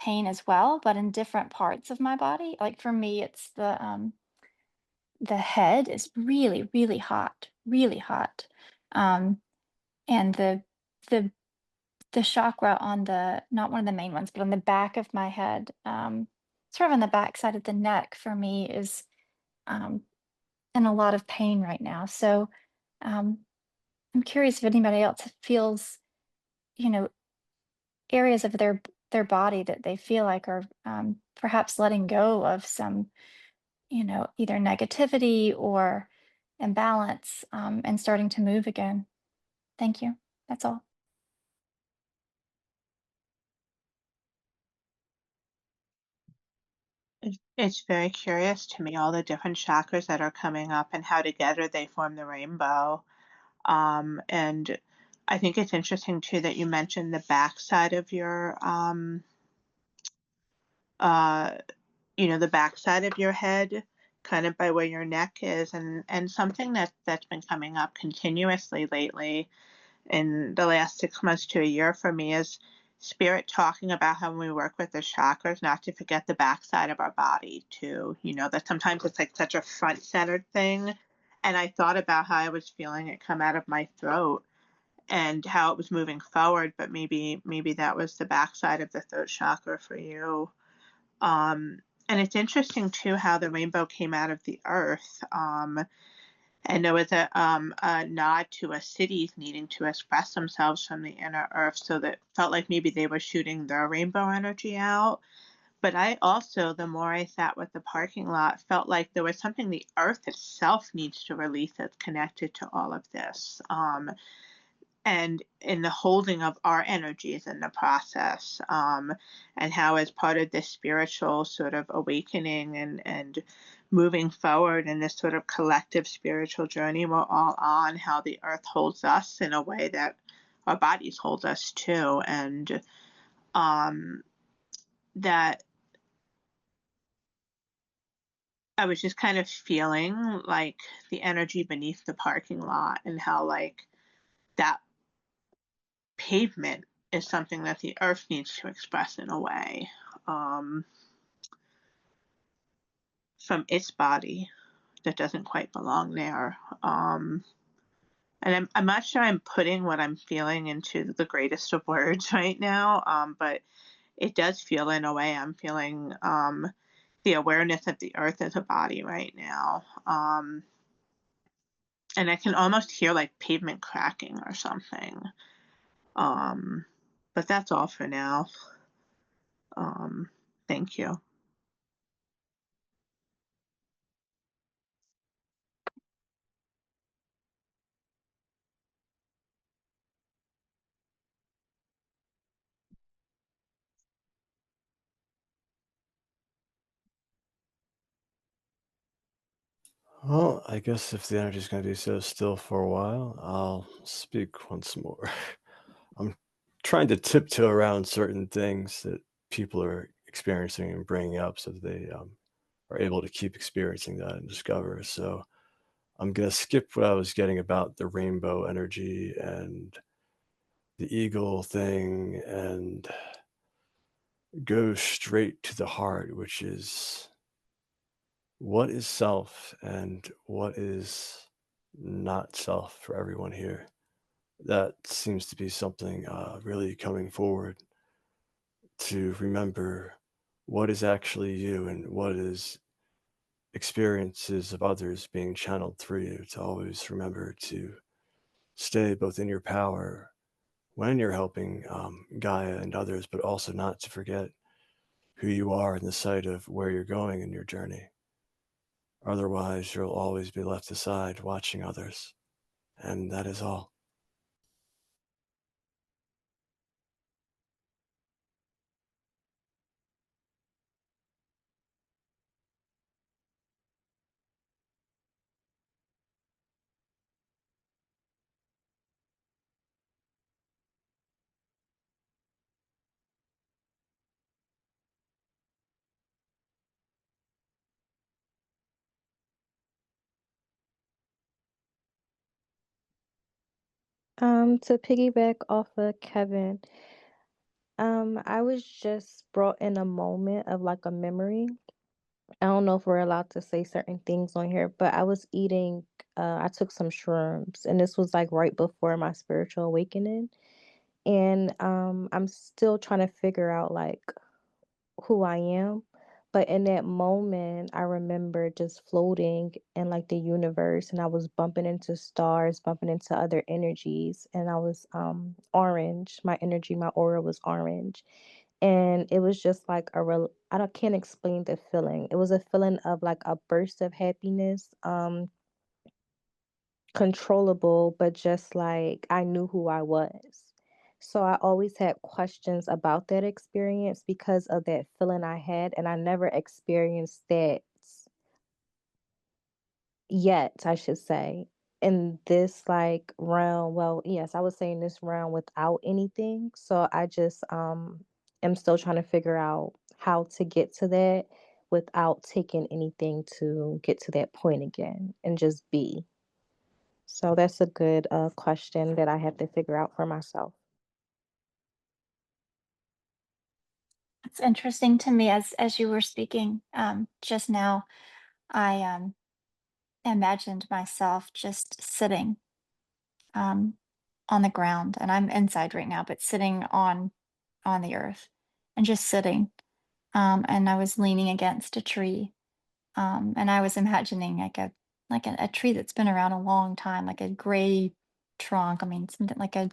pain as well, but in different parts of my body. Like for me, it's the head is really, really hot, really hot. Um, and the the chakra on the, not one of the main ones, but on the back of my head, sort of on the back side of the neck for me is um, in a lot of pain right now. So um, I'm curious if anybody else feels, you know, areas of their body that they feel like are perhaps letting go of some, either negativity or imbalance, and starting to move again. Thank you. That's all. It's very curious to me, all the different chakras that are coming up and how together they form the rainbow. And I think it's interesting too that you mentioned the backside of your uh the backside of your head, kind of by where your neck is, and something that's been coming up continuously lately in the last 6 months to a year for me is spirit talking about how when we work with the chakras, not to forget the backside of our body too. That sometimes it's like such a front centered thing. And I thought about how I was feeling it come out of my throat and how it was moving forward, but maybe that was the backside of the throat chakra for you. And it's interesting too how the rainbow came out of the earth. And there was a nod to a cities needing to express themselves from the inner earth, so that felt like maybe they were shooting their rainbow energy out. But I also, the more I sat with the parking lot, felt like there was something the earth itself needs to release that's connected to all of this. And in the holding of our energies in the process, and how as part of this spiritual sort of awakening and moving forward in this sort of collective spiritual journey we're all on, how the earth holds us in a way that our bodies hold us too, and that I was just kind of feeling like the energy beneath the parking lot, and how like that pavement is something that the earth needs to express in a way, um, from its body that doesn't quite belong there. And I'm not sure I'm putting what I'm feeling into the greatest of words right now, but it does feel in a way I'm feeling the awareness of the earth as a body right now. And I can almost hear like pavement cracking or something. But that's all for now. Thank you. Well, I guess if the energy is going to be so still for a while, I'll speak once more. I'm trying to tiptoe around certain things that people are experiencing and bringing up so that they are able to keep experiencing that and discover. So I'm going to skip what I was getting about the rainbow energy and the eagle thing and go straight to the heart, which is what is self and what is not self for everyone here. That seems to be something really coming forward, to remember what is actually you and what is experiences of others being channeled through you, to always remember to stay both in your power when you're helping Gaia and others, but also not to forget who you are in the sight of where you're going in your journey. Otherwise, you'll always be left aside watching others. And that is all. To piggyback off of Kevin, I was just brought in a moment of like a memory. I don't know if we're allowed to say certain things on here, but I was eating, I took some shrooms, and this was like right before my spiritual awakening. And I'm still trying to figure out like who I am. But in that moment, I remember just floating in like the universe, and I was bumping into stars, bumping into other energies, and I was orange. My energy, my aura was orange. And it was just like can't explain the feeling. It was a feeling of like a burst of happiness, controllable, but just like I knew who I was. So I always had questions about that experience because of that feeling I had, and I never experienced that yet, I should say, in this like realm. Well, yes, I would say in this realm without anything. So I just am still trying to figure out how to get to that without taking anything to get to that point again and just be. So that's a good question that I have to figure out for myself. It's interesting to me as you were speaking just now. I imagined myself just sitting on the ground, and I'm inside right now, but sitting on the earth and just sitting. And I was leaning against a tree, and I was imagining a tree that's been around a long time, like a gray trunk. I mean, something like a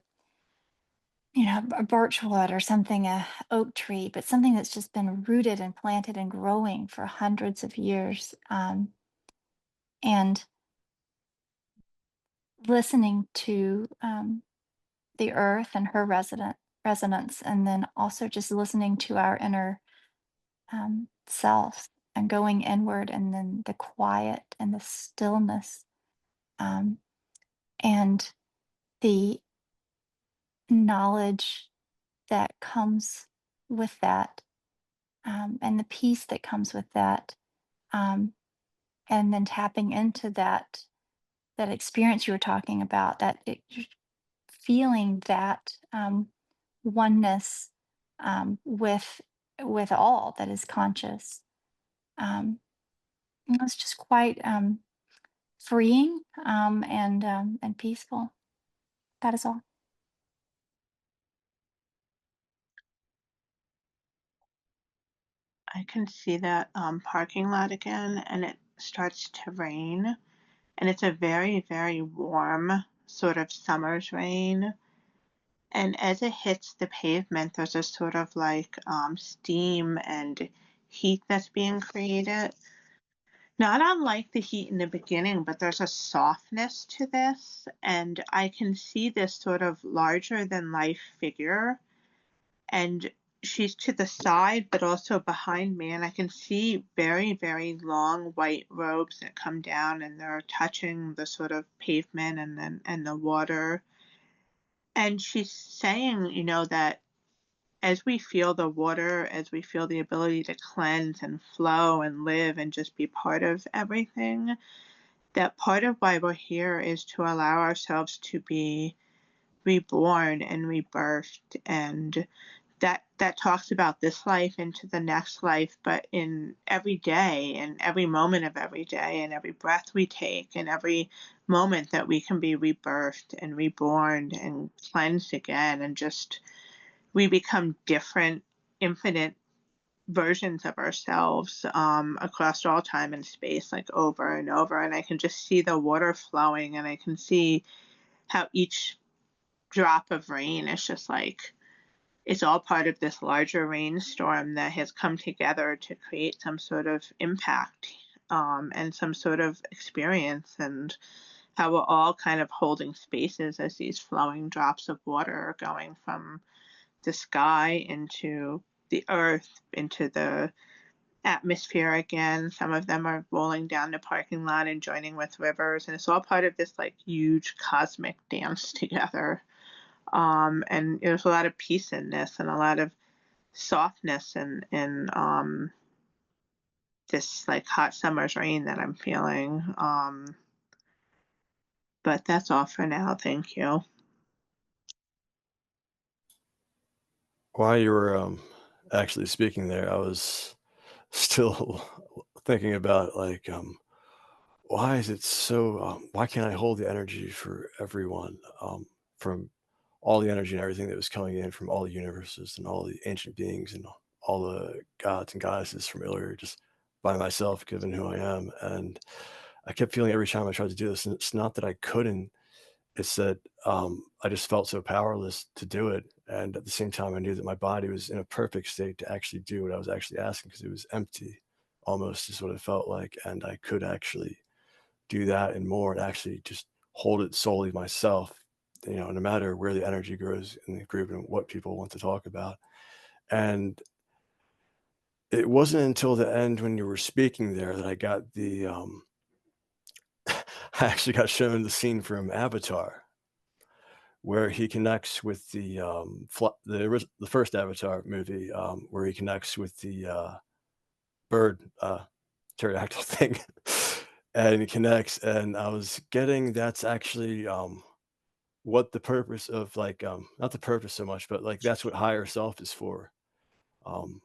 birch wood or something, a oak tree, but something that's just been rooted and planted and growing for hundreds of years. And listening to the earth and her resonance, and then also just listening to our inner self and going inward, and then the quiet and the stillness, um, and the knowledge that comes with that, and the peace that comes with that, um, and then tapping into that experience you were talking about, feeling that oneness with all that is conscious. It was just quite freeing, and peaceful. That is all. I can see that parking lot again, and it starts to rain, and it's a very, very warm sort of summer's rain. And as it hits the pavement, there's a sort of like steam and heat that's being created. Not unlike the heat in the beginning, but there's a softness to this, and I can see this sort of larger than life figure, and she's to the side but also behind me, and I can see very, very long white robes that come down, and they're touching the sort of pavement and the water. And she's saying, that as we feel the water, as we feel the ability to cleanse and flow and live and just be part of everything, that part of why we're here is to allow ourselves to be reborn and rebirthed, and that talks about this life into the next life, but in every day and every moment of every day and every breath we take and every moment that we can be rebirthed and reborn and cleansed again, and just we become different, infinite versions of ourselves across all time and space, like over and over. And I can just see the water flowing, and I can see how each drop of rain is just like, it's all part of this larger rainstorm that has come together to create some sort of impact and some sort of experience, and how we're all kind of holding spaces as these flowing drops of water are going from the sky into the earth, into the atmosphere again. Some of them are rolling down the parking lot and joining with rivers, and it's all part of this like huge cosmic dance together. And there's a lot of peace in this, and a lot of softness in this like hot summer's rain that I'm feeling. But that's all for now. Thank you. While you were actually speaking there, I was still thinking about like why is it so why can't I hold the energy for everyone, from all the energy and everything that was coming in from all the universes and all the ancient beings and all the gods and goddesses familiar just by myself, given who I am. And I kept feeling every time I tried to do this, and it's not that I couldn't, it's that I just felt so powerless to do it. And at the same time, I knew that my body was in a perfect state to actually do what I was actually asking, because it was empty almost is what it felt like. And I could actually do that and more, and actually just hold it solely myself, no matter where the energy goes in the group and what people want to talk about. And it wasn't until the end when you were speaking there that I got the I actually got shown the scene from Avatar where he connects with the first Avatar movie, where he connects with the bird pterodactyl thing, and he connects, and I was getting that's actually what the purpose of like not the purpose so much, but like that's what higher self is for, um,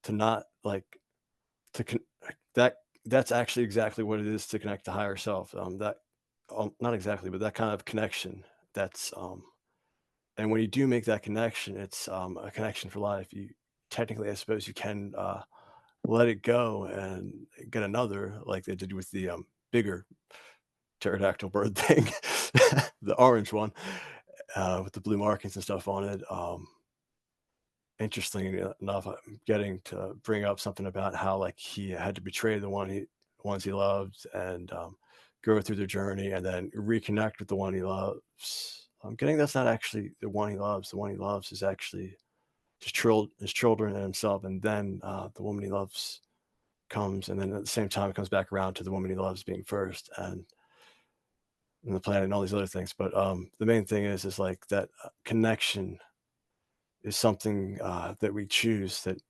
to not like to that that's actually exactly what it is to connect to higher self. That not exactly, but that kind of connection. That's and when you do make that connection, it's a connection for life. You technically, I suppose, you can let it go and get another, like they did with the bigger pterodactyl bird thing, the orange one, with the blue markings and stuff on it. Interestingly enough, I'm getting to bring up something about how like he had to betray the ones he loved, and go through their journey and then reconnect with the one he loves. I'm getting that's not actually the one he loves. The one he loves is actually his children and himself, and then the woman he loves comes, and then at the same time it comes back around to the woman he loves being first, and the planet and all these other things. But the main thing is like that connection is something that we choose that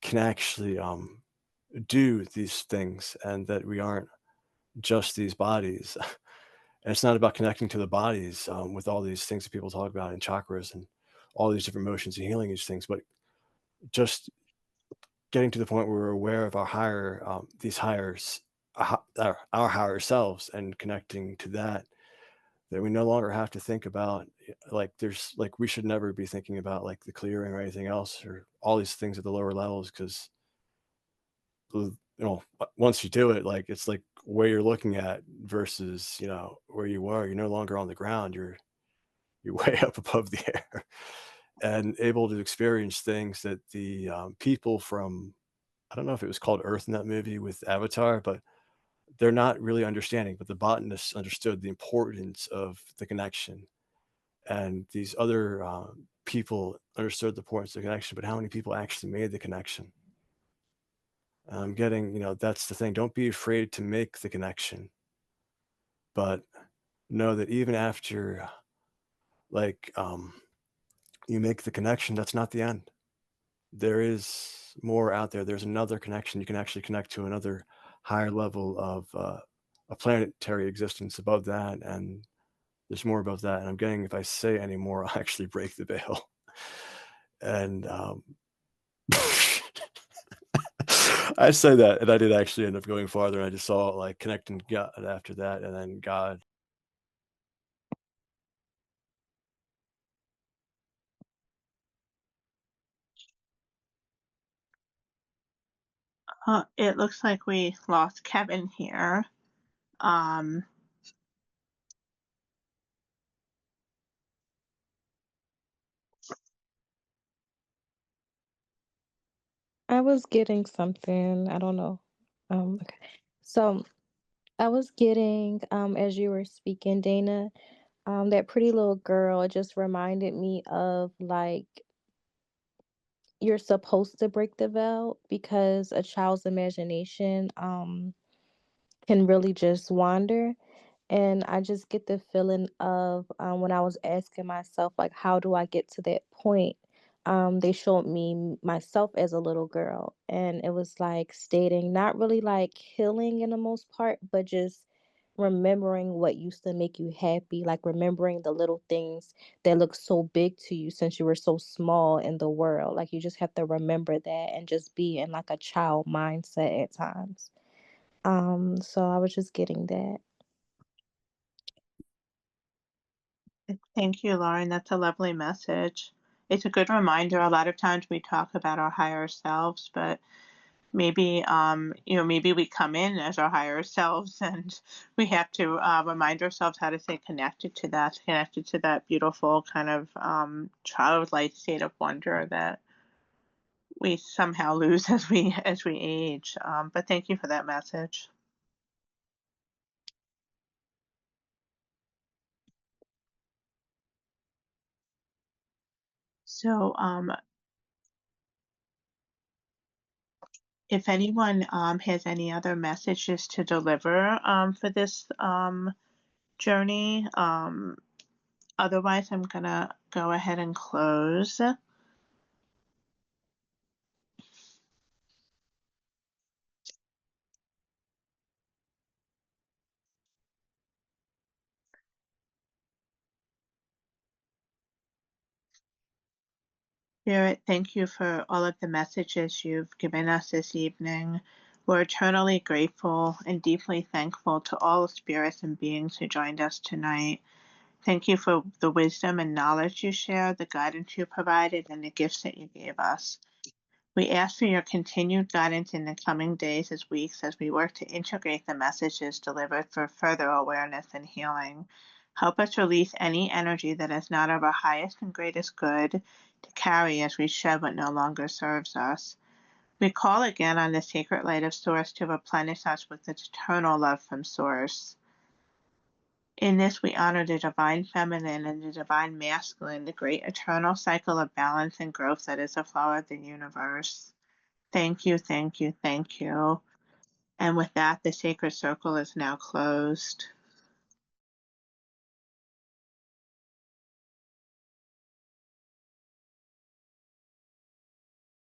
can actually do these things, and that we aren't just these bodies. And it's not about connecting to the bodies with all these things that people talk about in chakras and all these different motions and healing these things, but just getting to the point where we're aware of our higher, our higher selves, and connecting to that, that we no longer have to think about like there's like we should never be thinking about like the clearing or anything else or all these things at the lower levels, because once you do it, like it's like where you're looking at versus where you were. You're no longer on the ground, you're way up above the air, and able to experience things that the people from, I don't know if it was called Earth in that movie with Avatar, but they're not really understanding, but the botanists understood the importance of the connection, and these other people understood the importance of the connection, but how many people actually made the connection? I'm getting, that's the thing. Don't be afraid to make the connection, but know that even after like you make the connection, that's not the end. There is more out there. There's another connection. You can actually connect to another higher level of a planetary existence above that, and there's more above that. And I'm getting, if I say any more, I'll actually break the veil. And I say that, and I did actually end up going farther. And I just saw like connecting God after that, and then God. It looks like we lost Kevin here. I was getting something. I don't know. Okay. So I was getting, as you were speaking, Dana, that pretty little girl, it just reminded me of like you're supposed to break the veil because a child's imagination can really just wander. And I just get the feeling of when I was asking myself, like, how do I get to that point? They showed me myself as a little girl, and it was like stating not really like healing in the most part, but just remembering what used to make you happy, like remembering the little things that look so big to you since you were so small in the world. Like, you just have to remember that and just be in like a child mindset at times. So I was just getting that. Thank you, Lauren. That's a lovely message. It's a good reminder. A lot of times we talk about our higher selves, but maybe maybe we come in as our higher selves, and we have to remind ourselves how to stay connected to that beautiful kind of childlike state of wonder that we somehow lose as we age. But thank you for that message. So if anyone has any other messages to deliver for this journey, otherwise I'm gonna go ahead and close. Spirit, thank you for all of the messages you've given us this evening. We're eternally grateful and deeply thankful to all the spirits and beings who joined us tonight. Thank you for the wisdom and knowledge you shared, the guidance you provided, and the gifts that you gave us. We ask for your continued guidance in the coming days and weeks as we work to integrate the messages delivered for further awareness and healing. Help us release any energy that is not of our highest and greatest good to carry as we shed what no longer serves us. We call again on the sacred light of Source to replenish us with its eternal love from Source. In this, we honor the divine feminine and the divine masculine, the great eternal cycle of balance and growth that is the flow of the universe. Thank you, thank you, thank you. And with that, the sacred circle is now closed.